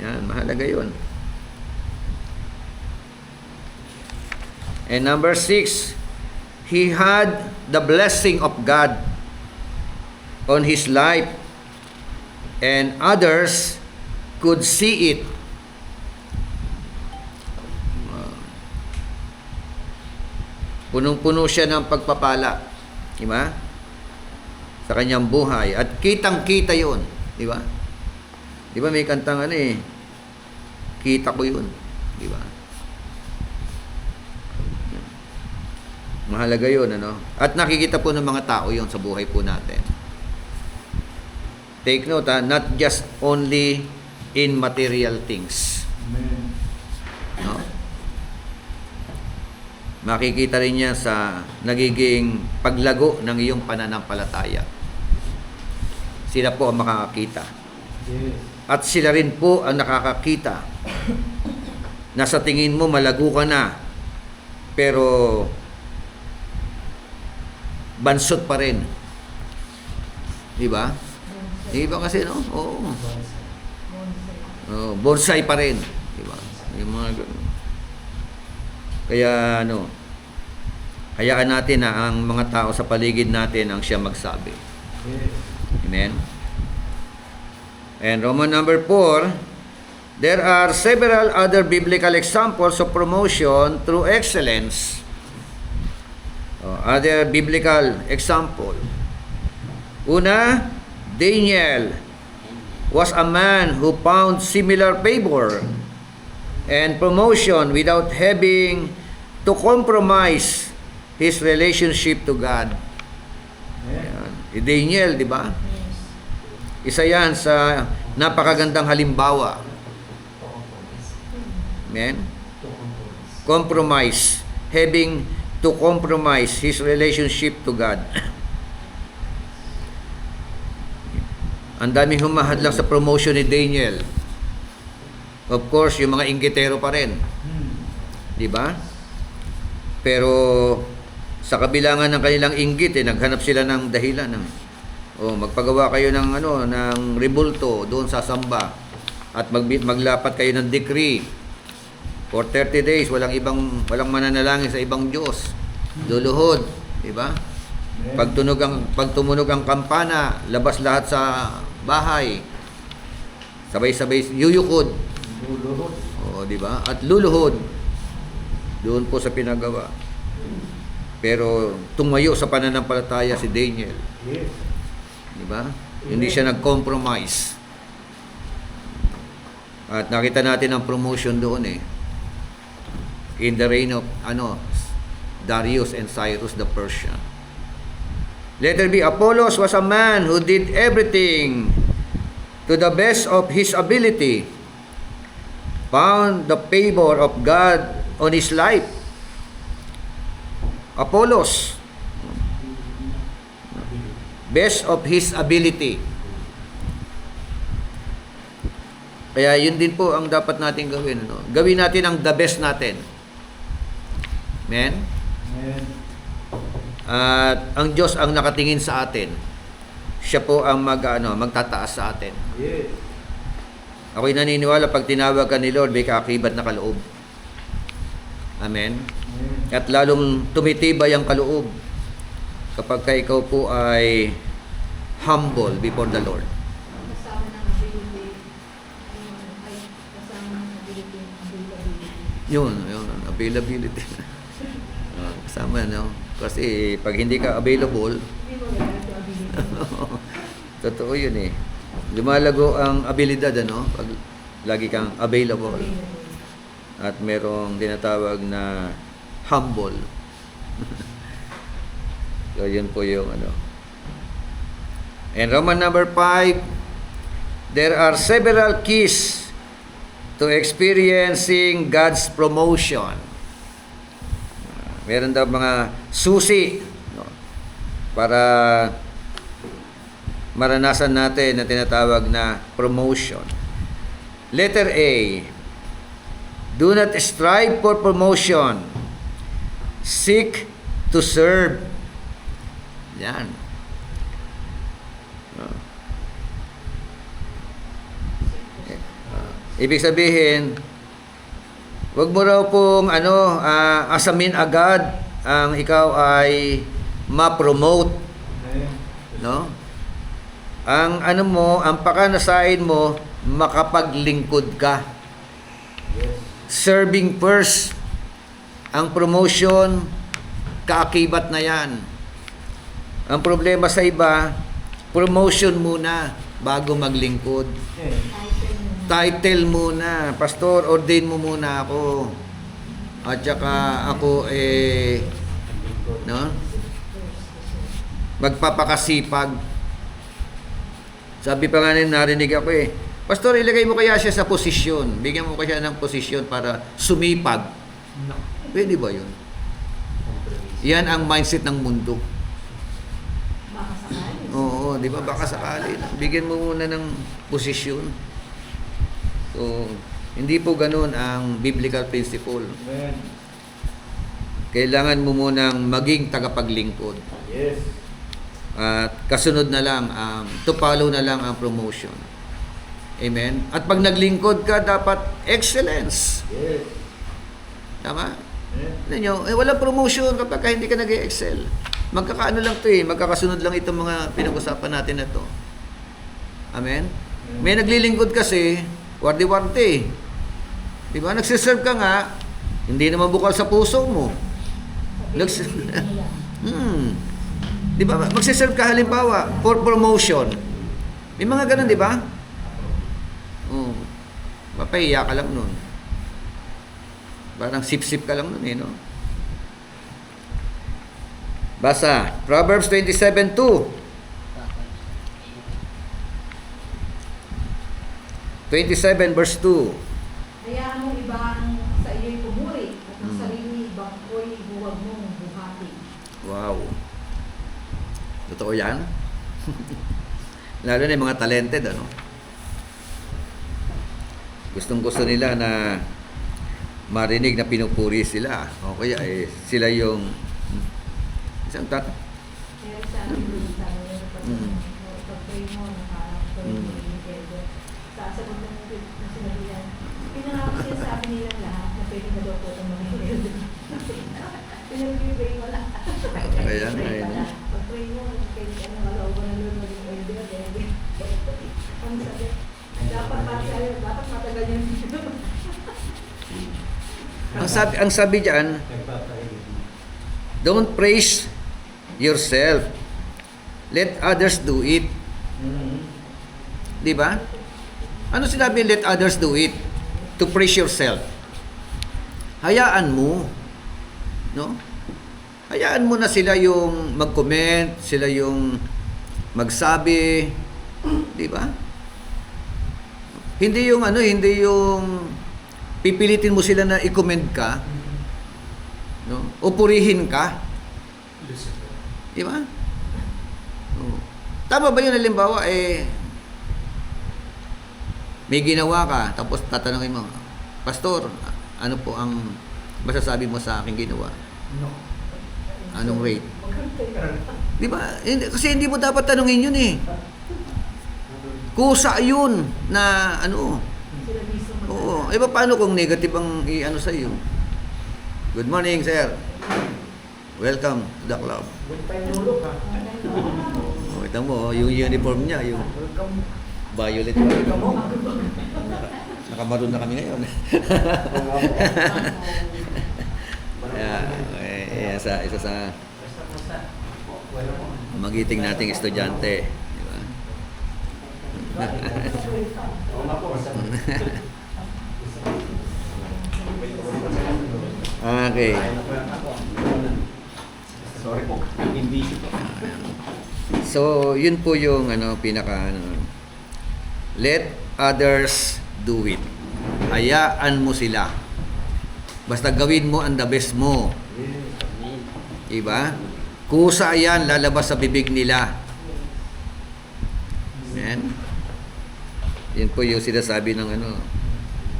Yan, mahalaga yun. And number 6, he had the blessing of God on his life and others could see it. Punong-puno siya ng pagpapala. Di ba? Sa kanyang buhay. At kitang-kita yun. Di ba? Di ba may kantang kita ko yun. Di ba? Mahalaga yun, At nakikita po ng mga tao yun sa buhay po natin. Take note, not just only in material things. Amen. No? Makikita rin niya sa nagiging paglago ng iyong pananampalataya. Sila po ang makakakita. Yes. At sila rin po ang nakakakita na sa tingin mo malago ka na, pero bansot pa rin. Di ba? Di ba kasi, Oo. Bonsai pa rin. Di ba? Yung mga ganun. Kaya hayaan natin na ang mga tao sa paligid natin ang siya magsabi. Yes. Amen? And Roman number 4, there are several other biblical examples of promotion through excellence. Other biblical example. Una, Daniel was a man who found similar favor and promotion without having to compromise his relationship to God. Ayan. Si Daniel, di ba? Isa yan sa napakagandang halimbawa. Amen? Compromise. Having to compromise his relationship to God. Ang daming humahad lang sa promotion ni Daniel. Of course, yung mga inggitero pa rin. Di ba? Pero sa kabilangan ng kanilang inggit, naghanap sila ng dahilan. Magpagawa kayo ng ng rebulto doon sa samba at maglapat kayo ng decree. For 30 days, walang mananalangin sa ibang Diyos. Luluhod, di ba? Pag tumunog ang kampana, labas lahat sa bahay. Sabay-sabay yuyukod. Luluhod. Oo, di ba? At luluhod. Doon po sa pinagawa. Pero tumayo sa pananampalataya si Daniel. Yes. Di ba? Hindi siya nag-compromise. At nakita natin ang promotion doon in the reign of Darius and Cyrus the Persian. Letter B, Apollos was a man who did everything to the best of his ability, found the favor of God on his life. Apollos, best of his ability. Kaya yun din po ang dapat natin gawin. Gawin natin ang the best natin. Amen? Amen. At ang Diyos ang nakatingin sa atin. Siya po ang magtataas sa atin. Yes. Ako'y naniniwala pag tinawag ka ni Lord, may kaakibat na kaloob. Amen? Amen. At lalong tumitibay ang kaloob kapag ka ikaw po ay humble before the Lord. Kasama ng ability, kasama ng ability, availability. Yun, availability. Kasama, Kasi pag hindi ka available, Hindi mo wala ito ability. totoo yun Lumalago ang abilidad, Pag lagi kang available. At merong tinatawag na humble. So, yun po yung And Roman number 5, there are several keys to experiencing God's promotion. Meron daw mga susi para maranasan natin na tinatawag na promotion. Letter A, do not strive for promotion. Seek to serve. Yan. Ibig sabihin, wag mo raw pong asamin agad ang ikaw ay ma-promote, no? Ang ang pakanasain mo, makapaglingkod ka. Serving first. Ang promotion, kaakibat na yan. Ang problema sa iba, promotion muna bago maglingkod. Title muna. Pastor, ordain mo muna ako. At saka ako magpapakasipag. Sabi pa nga narinig ako Pastor, ilagay mo kaya siya sa posisyon. Bigyan mo kaya ng posisyon para sumipag. Pwede ba yun? Yan ang mindset ng mundo. Baka sakali. Oo, di ba? Baka sakali. Bigyan mo muna ng posisyon. So, hindi po ganun ang biblical principle. Amen. Kailangan mo munang maging tagapaglingkod. Yes. At kasunod na lang, to follow na lang ang promotion. Amen? At pag naglingkod ka, dapat excellence. Yes. Tama? Amen. Ninyo, walang promotion kapag hindi ka nag-excel. Magkakaano lang to magkakasunod lang itong mga pinag-usapan natin na to. Amen? May naglilingkod kasi, wardi-wardi. Di ba? Nagsiserve ka nga, hindi naman bukal sa puso mo. Di ba? Magsiserve ka halimbawa for promotion. May mga ganun, di ba? Mapahiya ka lang nun. Parang sip-sip ka lang nun eh, no? Basa, Proverbs 27:2. 27 verse 2. Hayaan mong ibang sa iyo'y pumuri at ang Mm. sarili ibang ko'y huwag mong buhati. Wow. Totoo yan? Lalo na yung mga talented, ano? Gustong-gusto nila na marinig na pinupuri sila. O kaya sila yung isang Kaya sa amin doon sa Mm. pag-pray mo na parang pray mo together. Sasagot ng sinabihan. Pinangako siya sa amin nilang lahat na pwede na daw po itong mga together. Pinag-pray mo lang. Ayan, Pray ayan. pala. Pag-pray mo, pwede ka na malooban ng Lord maging pwede na pwede. Ang sabi, dapat matagal yan. ang sabi diyan, don't praise yourself. Let others do it. Di ba? Ano sinabi, let others do it? To praise yourself. Hayaan mo. No? Hayaan mo na sila yung mag-comment, sila yung magsabi. Di ba? Hindi yung pipilitin mo sila na i-comment ka. No? O purihin ka. Di ba? Oo. Tama ba yun, halimbawa, may ginawa ka, tapos tatanungin mo, Pastor, ano po ang masasabi mo sa aking ginawa? No. Anong rate? Di ba? Kasi hindi mo dapat tanungin yun eh. Kusa yun na ano. Sila mismo Oo. Paano kung negative ang i-ano sa iyo? Good morning, sir. Welcome to the club. Huwag tayong nulok ha. Oh, ito mo, yung uniform niya, yung Welcome. violet. Welcome mo. Nakamaroon na kami ngayon. Isa sa magiting nating estudyante. Di ba? Okay. Sorry po. Naging busy po. So, yun po yung let others do it. Hayaan mo sila. Basta gawin mo ang the best mo. Diba? Kusa yan, lalabas sa bibig nila. Amen? Yun po yung sinasabi ng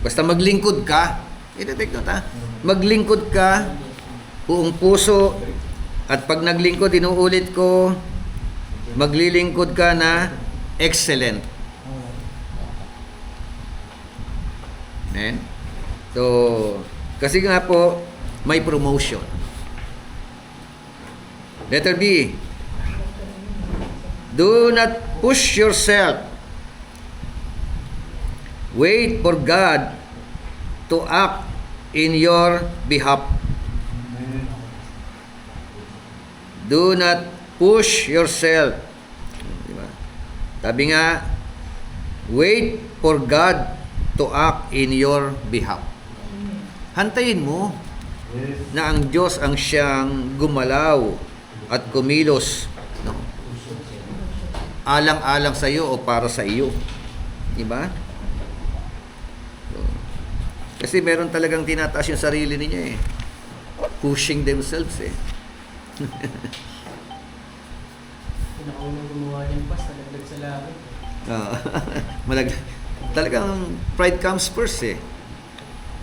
basta maglingkod ka. Ito-take note ha. Maglingkod ka, buong puso, at pag naglingkod, inuulit ko, maglilingkod ka na excellent. Amen? So, kasi nga po, may promotion. Letter B. Do not push yourself. Wait for God to act in your behalf. Do not push yourself. Diba? Sabi nga, wait for God to act in your behalf. Hantayin mo na ang Diyos ang siyang gumalaw at kumilos, no? Alang-alang sa iyo o para sa iyo. Diba? So, kasi meron talagang tinataas yung sarili niya eh. Pushing themselves eh. Pinakaunang gumawa niyang pas, nalagdag sa langit. Talagang pride comes first eh.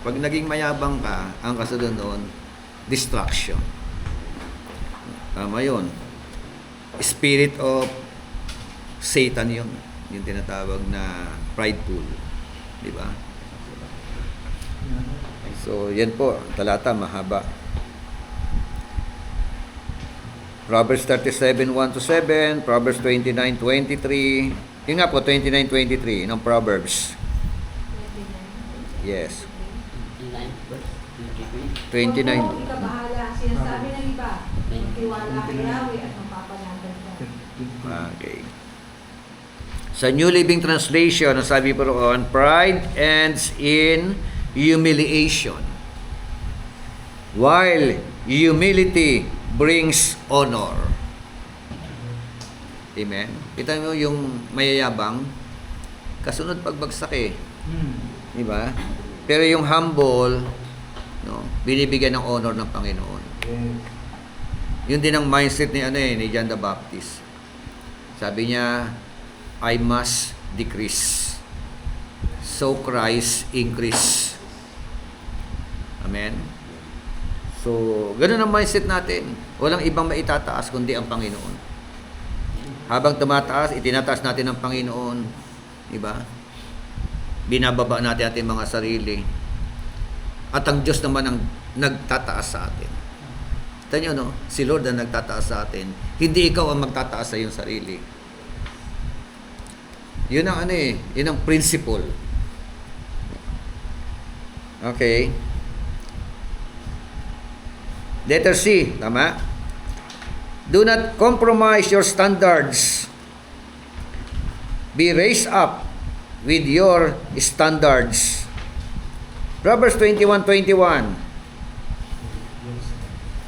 Pag naging mayabang ka, ang kasunod noon, distraction. Tama yun. Spirit of Satan yun. Yung tinatawag na prideful. Di ba? So, yan po. Talata, mahaba. Proverbs 37, 1-7. Proverbs 29, 23. Yun nga po, 29, 23 ng Proverbs. Yes. 29. Huwag mo ikabahala. Sinasabi ng iba, magtiwala kay Yahweh at mapapalagan ka. Okay. Sa New Living Translation, ang sabi po roon, pride ends in humiliation. while humility brings honor. Amen? Kita mo yung mayayabang, kasunod pagbagsak eh. Di ba? Pero yung humble, no, binibigyan ng honor ng Panginoon. Yes. Yun din ang mindset ni John the Baptist. Sabi niya, I must decrease, so Christ increase. Amen? So, ganun ang mindset natin. Walang ibang maitataas kundi ang Panginoon. Habang tumataas, itinataas natin ang Panginoon. Diba? Binababa natin ating mga sarili. At ang Diyos naman ang nagtataas sa atin. Kita nyo, no? Si Lord ang nagtataas sa atin. Hindi ikaw ang magtataas sa iyong sarili. Yun ang yun ang principle. Okay. Letter C, tama? Do not compromise your standards. Be raised up with your standards. Proverbs 21:21.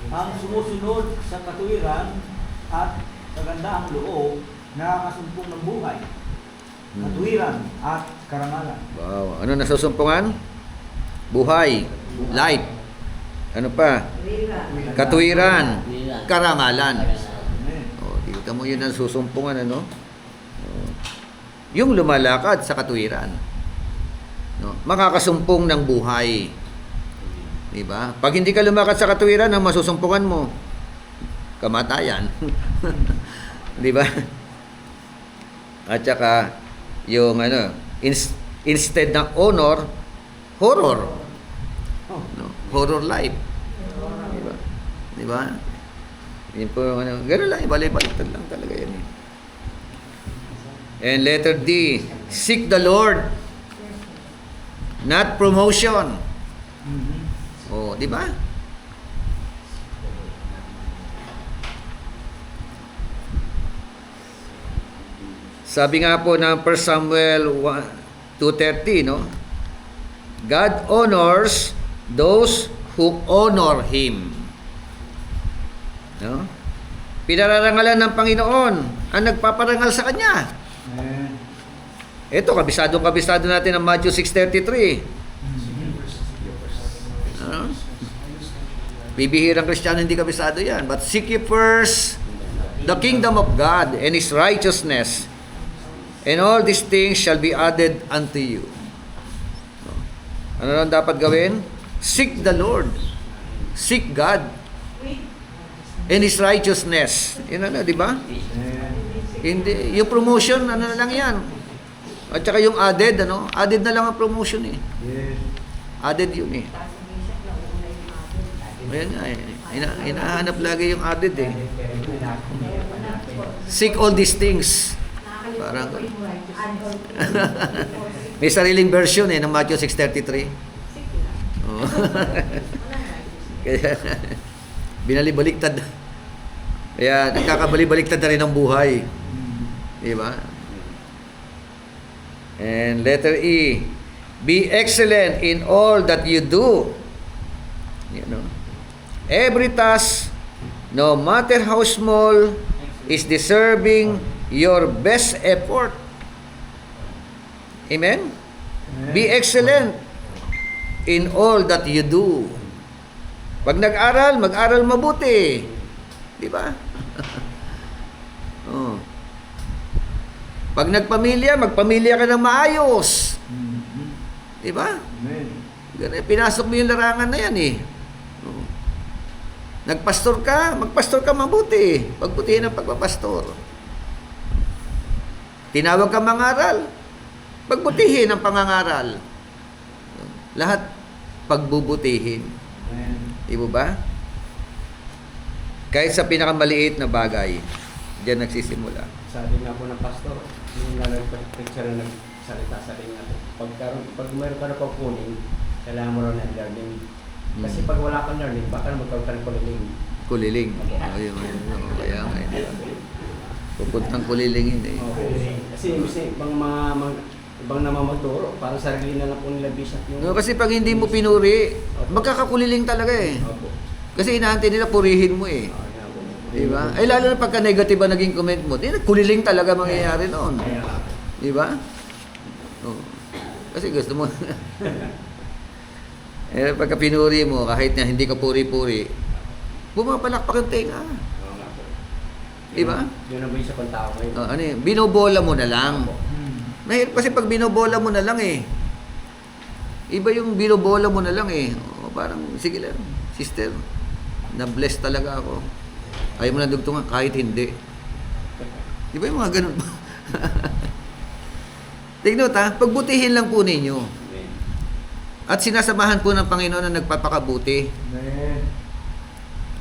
Ang sumusunod sa katuwiran at kagandahang loob nakakasumpong ng buhay. Katuwiran at karangalan. Wow. Ano nasusumpungan? Buhay. Life. Ano pa? Katuwiran. Karangalan. Amen. Oh, tingnan mo yun ang susumpungan, ano? Oh. Yung lumalakad sa katuwiran. No? Makakasumpong ng buhay. Di ba? Pag hindi ka lumakad sa katuwiran, ang masusumpungan mo, kamatayan. Di ba? At saka, yung instead ng honor, horror. No? Horror life. Di ba? Di ba? Yun po yung gano'n lang, balik-baliktad lang talaga yan eh. And letter D, seek the Lord, not promotion. Oh, di ba? Sabi nga po ng 1 Samuel 2:30, no? God honors those who honor Him. No? Pinararangalan ng Panginoon ang nagpaparangal sa Kanya. Amen. Ito, kabisado natin ang Matthew 6:33. Ano? Bibihirang Kristiyano hindi kabisado yan. But seek ye first the kingdom of God and His righteousness, and all these things shall be added unto you. Ano lang dapat gawin? Seek the Lord. Seek God and His righteousness. Yun di ba? Amen. Hindi, yung promotion, ano na lang yan. At saka yung added, added na lang ang promotion eh. Yes. Added yun eh. Ayan nga eh. Hinahanap lagi yung added eh. Seek all these things. Parang, may sariling version eh ng Matthew 6:33. Oh. Kaya, binalibaliktad. Kaya, nagkakabali-baliktad na rin ang buhay. Diba? And letter E, be excellent in all that you do. You know, every task, no matter how small, is deserving your best effort. Amen? Be excellent in all that you do. Pag nag-aral, mag-aral mabuti. Di ba? Oh. Pag nagpamilya, magpamilya ka ng maayos. Di ba? Amen. Pinasok mo yung larangan na yan eh. Oh. Nagpastor ka, magpastor ka mabuti. Pagbutihin ang pagpapastor. Tinawag ka mangaral, pagbutihin ang pangangaral. Lahat pagbubutihin. Amen. Di ba? Kahit sa pinakamaliit na bagay, diyan nagsisimula. Sabi nga po ng pastor, yung nag-picture na nagsalita sa rin natin. Pag mayroon ka na kukunin, kailangan mo rin ng learning. Kasi pag wala kang learning, baka magkaroon ka ng kuliling. Kuliling. Ayun. Kaya nga. Pupuntang kulilingin eh. Okay. Kasi pang mga ibang namamagturo. Parang sarili na lang po nila Bishop yung... No, kasi pag hindi mo pinuri, magkakakuliling talaga eh. Opo. Kasi inaantay nila purihin mo eh. Kaya po. Diba? Eh lalo na pagka negative ang naging comment mo, di kuliling talaga mangyayari noon. Kaya nga po. Diba? Oh. Kasi gusto mo. Eh pagka pinuri mo, kahit na hindi ka puri-puri, bumapalakpak yung tenga. Oo nga po. Diba? Yun ang Bishop ang tao ngayon. Ano eh, binobola mo na lang. Mahirap kasi pag binobola mo na lang eh. Iba yung binobola mo na lang eh. O, parang, sige lang, sister, na-bless talaga ako. Ayaw mo na dugtungan kahit hindi. Di ba yung mga ganun? Take note ha, pagbutihin lang po ninyo. Amen. At sinasamahan po ng Panginoon na nagpapakabuti. Amen.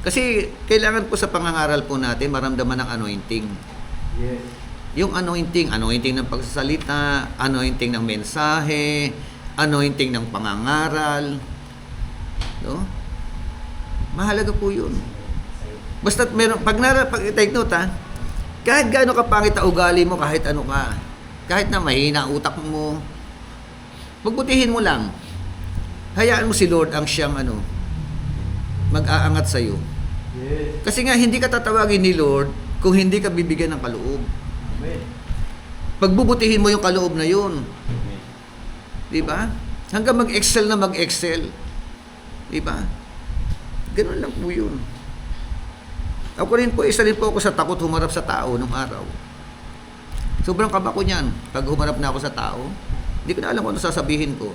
Kasi kailangan po sa pangangaral po natin maramdaman ng anointing. Yes. Yung anointing ng pagsasalita, anointing ng mensahe, anointing ng pangangaral. No? Mahalaga po yun. Basta't meron, pag take note ha, kahit gaano kapangit ang ugali mo, kahit ano ka, kahit na mahina ang utak mo, magbutihin mo lang. Hayaan mo si Lord ang siyang mag-aangat sa'yo. Yes. Kasi nga, hindi ka tatawagin ni Lord kung hindi ka bibigyan ng kaloob. Amen. Pagbubutihin mo yung kaloob na yun. Amen. Di ba? Hanggang mag-excel na mag-excel. Di ba? Ganun lang po yun. Ako rin po, isa rin po ako sa takot humarap sa tao nung araw. Sobrang kaba ko niyan. Pag humarap na ako sa tao, hindi ko na alam kung ano sasabihin ko.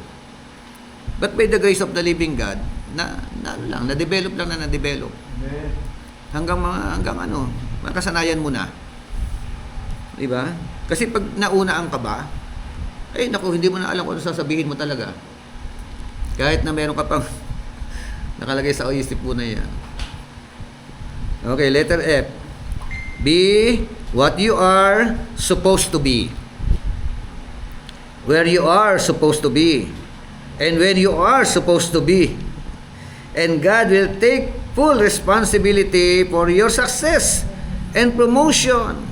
But by the grace of the living God, na-develop lang. Amen. Hanggang makasanayan mo na. Di ba? Kasi pag nauna ang kaba, ay naku, hindi mo na alam kung ano sasabihin mo talaga. Kahit na meron ka pang nakalagay sa isip mo na yan. Okay, letter F. Be what you are supposed to be. Where you are supposed to be. And when you are supposed to be. And God will take full responsibility for your success and promotion.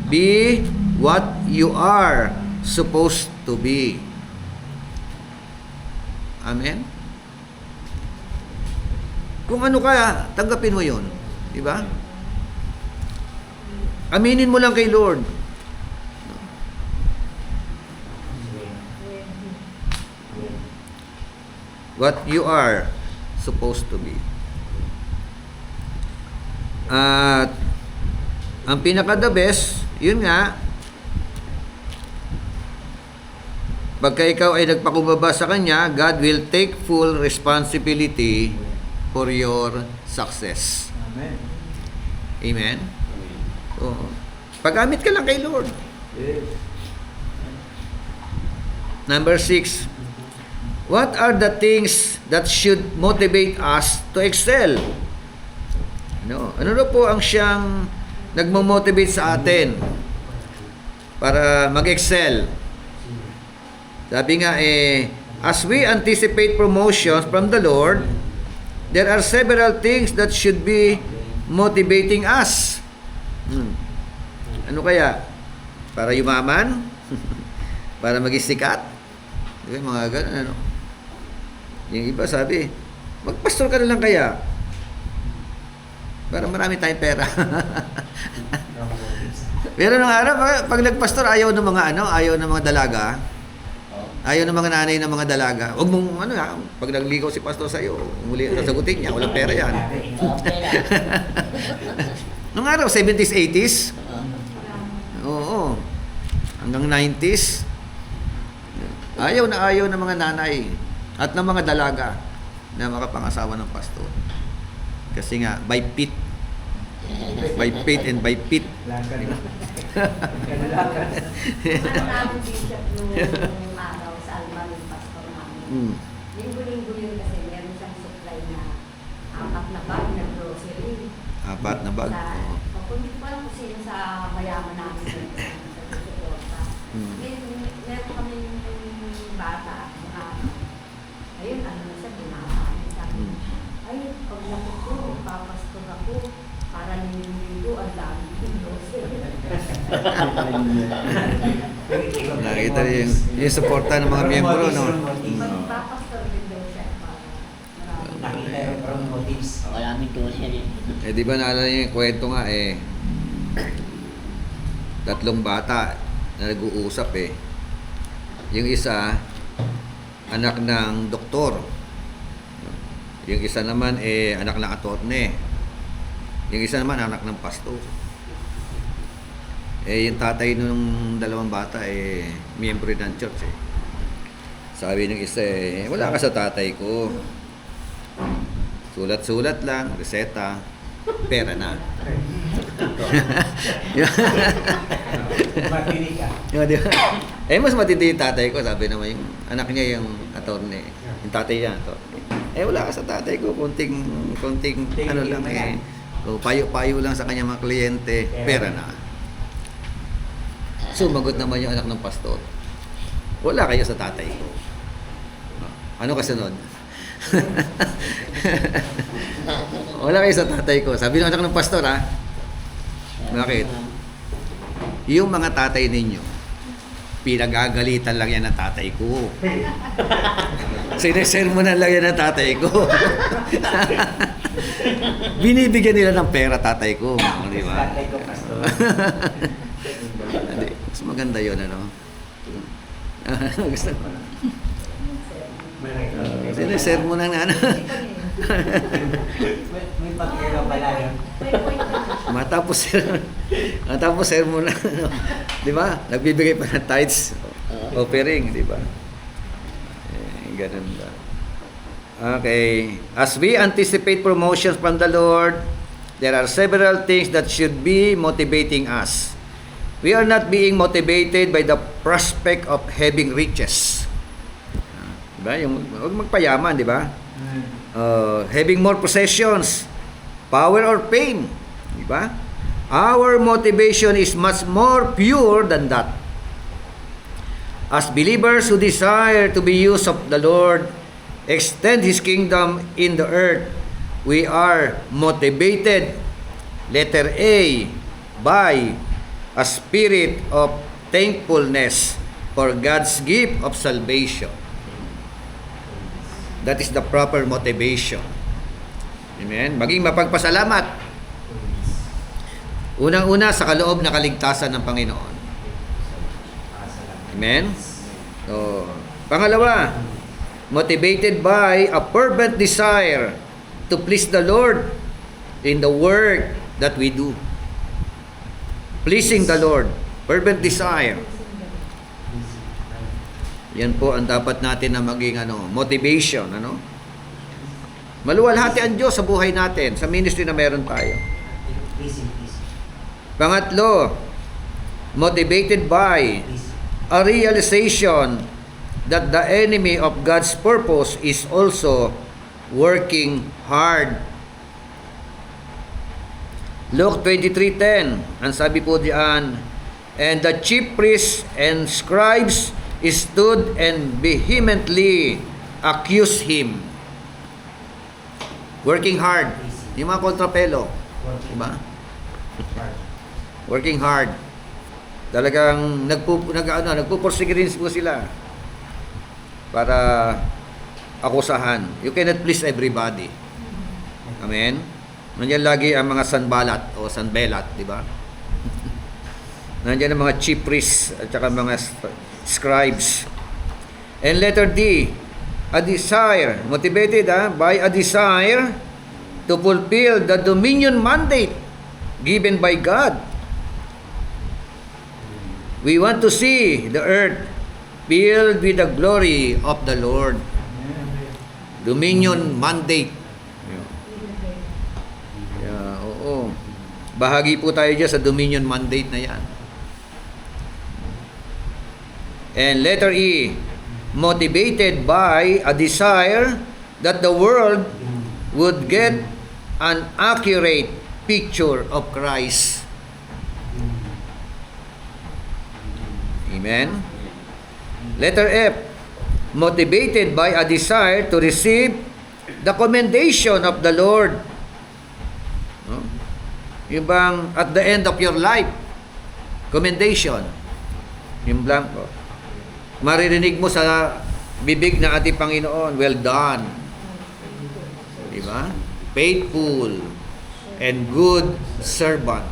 Be what you are supposed to be. Amen? Kung ano ka, tanggapin mo yun. Diba? Aminin mo lang kay Lord. What you are supposed to be. At ang pinaka-the best, yun nga, pagka ikaw ay nagpakumbaba sa Kanya, God will take full responsibility for your success. Amen. Amen? Amen. So, paggamit ka lang kay Lord. Yes. Number 6. What are the things that should motivate us to excel? Ano na po ang siyang nagmo-motivate sa atin para mag-excel? Sabi nga as we anticipate promotions from the Lord, there are several things that should be motivating us. Ano kaya? Para yumaman? Para maging sikat? Diba, mga ganun, Yung iba sabi, magpastor ka na lang kaya. Para marami tayong pera. Pero nung araw, pag nagpastor, ayaw ng mga dalaga. Ayaw ng mga nanay ng mga dalaga. Huwag mong, pag nagligaw si pastor sa'yo, muli sasagutin niya, walang pera yan. Okay lang. Nung araw, 70s, 80s, oo, hanggang 90s, ayaw ng mga nanay at ng mga dalaga na makapangasawa ng pastor. Kasi nga, by faith and by pit. Lakad. Ano namin Bishop nung araw sa alma ng pastor namin. Linggo-linggo yun kasi meron siyang supply na 4 na bag na grocery. 4 na bag. Hindi ko alam kung sino sa mayaman namin sa susuporta. Meron kami yung bata. Ayun, ano na siya, binakain. Sabi, ay, pag nakot ko, papastor ako. Para linggo-linggo, ang dami yung grocery. Nakita niyo yung suporta ng mga miyembro, no? Magpapastor din daw siya para marami. Nakita yung from motives. Maraming tulong eh. Eh, di ba naalala niyo yung kwento nga eh, tatlong bata na nag-uusap eh. Yung isa, anak ng doktor. Yung isa naman eh, anak ng attorney. Yung isa naman, anak ng pastor. Eh, yung tatay nung dalawang bata eh, miyembro ng church eh. Sabi ng isa eh, wala ka sa tatay ko. Sulat-sulat lang, reseta, pera na. Matili ka. Di ba? Eh, mas matindi yung tatay ko. Sabi naman yung anak niya yung attorney. Yung tatay niya, attorney. Eh, wala ka sa tatay ko. Kunting ano lang eh. So, payo-payo lang sa kanya mga kliyente, pera na. Sumagot naman yung anak ng pastor. Wala kayo sa tatay ko. Ano kasunod? Wala kayo sa tatay ko. Sabi ng anak ng pastor, ha? Bakit? Yung mga tatay ninyo, pinagagalitan lang yan ng tatay ko. Sinesermonan lang yan ng tatay ko. Binibigyan nila ng pera tatay ko. Di ba? Tatay ko, pastor. Hindi. Mas maganda yun, ano? Gusto ko. Sinesermonan na, ano? May pag-iraw pala yun. Matapos sermon na, ano? Di ba? Nagbibigay pa ng tithes, offering, di ba? Ganun ba? Okay. As we anticipate promotions from the Lord, there are several things that should be motivating us. We are not being motivated by the prospect of having riches. Diba? Yung huwag magpayaman, di ba? Having more possessions, power or fame, di ba? Our motivation is much more pure than that. As believers who desire to be used of the Lord, extend His kingdom in the earth, we are motivated, letter A, by a spirit of thankfulness for God's gift of salvation. That is the proper motivation. Amen? Maging mapagpasalamat. Unang-una sa kaloob na kaligtasan ng Panginoon. Amen? So, pangalawa, motivated by a fervent desire to please the Lord in the work that we do. Pleasing the Lord. Fervent desire. Yan po ang dapat natin na maging motivation. Maluwalhati ang Diyos sa buhay natin, sa ministry na meron tayo. Pangatlo, motivated by a realization that the enemy of God's purpose is also working hard. Luke 23:10, ang sabi po diyan, and the chief priests and scribes stood and vehemently accused him. Working hard. Yung mga kontrapelo. Diba? Working hard. Talagang nagpupursige rin po sila para akusahan. You cannot please everybody. Amen? Nandiyan lagi ang mga sanbalat o sanbelat, di ba? Nandiyan ang mga chief priests at saka mga scribes. And letter D, a desire, motivated by a desire to fulfill the dominion mandate given by God. We want to see the earth filled with the glory of the Lord. Dominion mandate. Oo. Bahagi po tayo dyan sa dominion mandate na yan. And letter E, motivated by a desire that the world would get an accurate picture of Christ. Amen? Letter F, motivated by a desire to receive the commendation of the Lord. Yung bang at the end of your life, commendation. Yung blanco. Maririnig mo sa bibig ng ating Panginoon, well done. Diba? Faithful and good servant.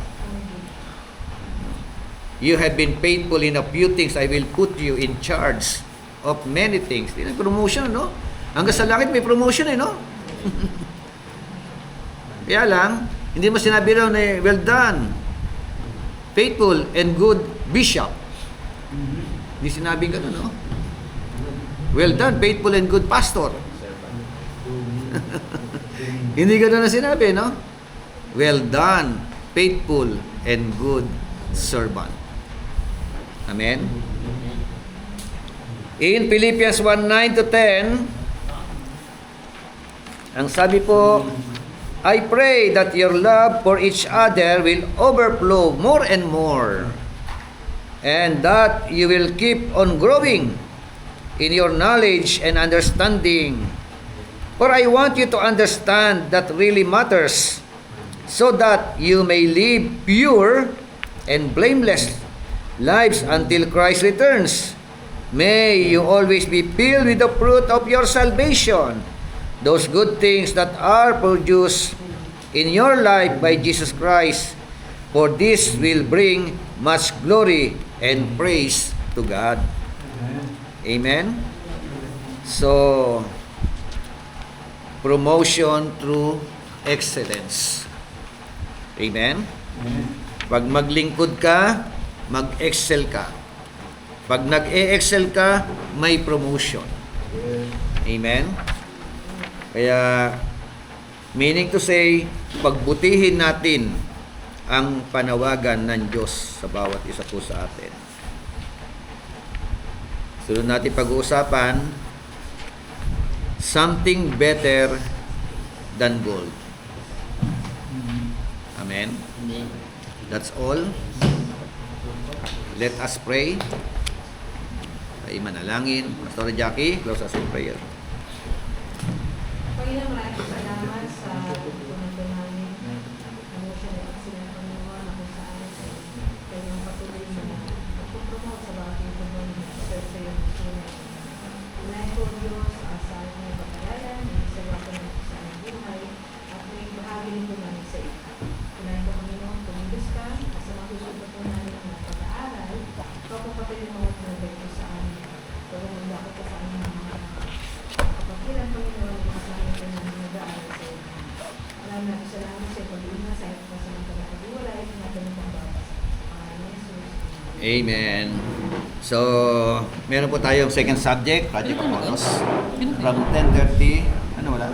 You have been faithful in a few things, I will put you in charge of many things. Promotion, no? Hanggang sa langit may promotion no? Kaya lang, hindi mo sinabi raw na, well done, faithful and good bishop. Hindi sinabi gano'n, no? Well done, faithful and good pastor. Hindi gano'n na sinabi, no? Well done, faithful and good servant. Amen? In Philippians 1:9 to 10, ang sabi po, I pray that your love for each other will overflow more and more, and that you will keep on growing in your knowledge and understanding. For I want you to understand that really matters, so that you may live pure and blameless lives until Christ returns. May you always be filled with the fruit of your salvation, those good things that are produced in your life by Jesus Christ, for this will bring much glory and praise to God. Amen? So, promotion through excellence. Amen? Pag maglingkod ka, mag-excel ka. Pag nag-e-excel ka, may promotion. Amen? Kaya, meaning to say, pagbutihin natin ang panawagan ng Diyos sa bawat isa po sa atin. Sunod natin pag-uusapan, something better than gold. Amen? Amen. That's all. Let us pray. Ay manalangin. Pastor Jackie, close us in prayer. Panginoon, maraming salamat sa pagpunod namin. Ano siya na sila Panginoon na kung saan sa kanyang patuloy na pagpupromote sa bawat ituloy na serve sa iyong susunod. Unahin ko Diyos sa asahan niya pagkagalan, sa wato ng sa aming buhay, at may bahagi nito namin sa iyo. Unahin ko Panginoon, tumigos ka, at sa masusunod po namin ang pag-aaral, ikaw po patuloy na huwag na dito sa amin. Kung magdakot ka sa aming mga kapatiran, Panginoon, mga sa amin ka namin nag-aaral sa iyo. Maraming natin salamat sa iyo pag-iingat sa iyo pa sa mga kapag-iwalay, natin ang pagbawas. Pangalan ni Jesus. Amen. So, meron po tayong second subject, Project Apollos. From 10:30, ano wala?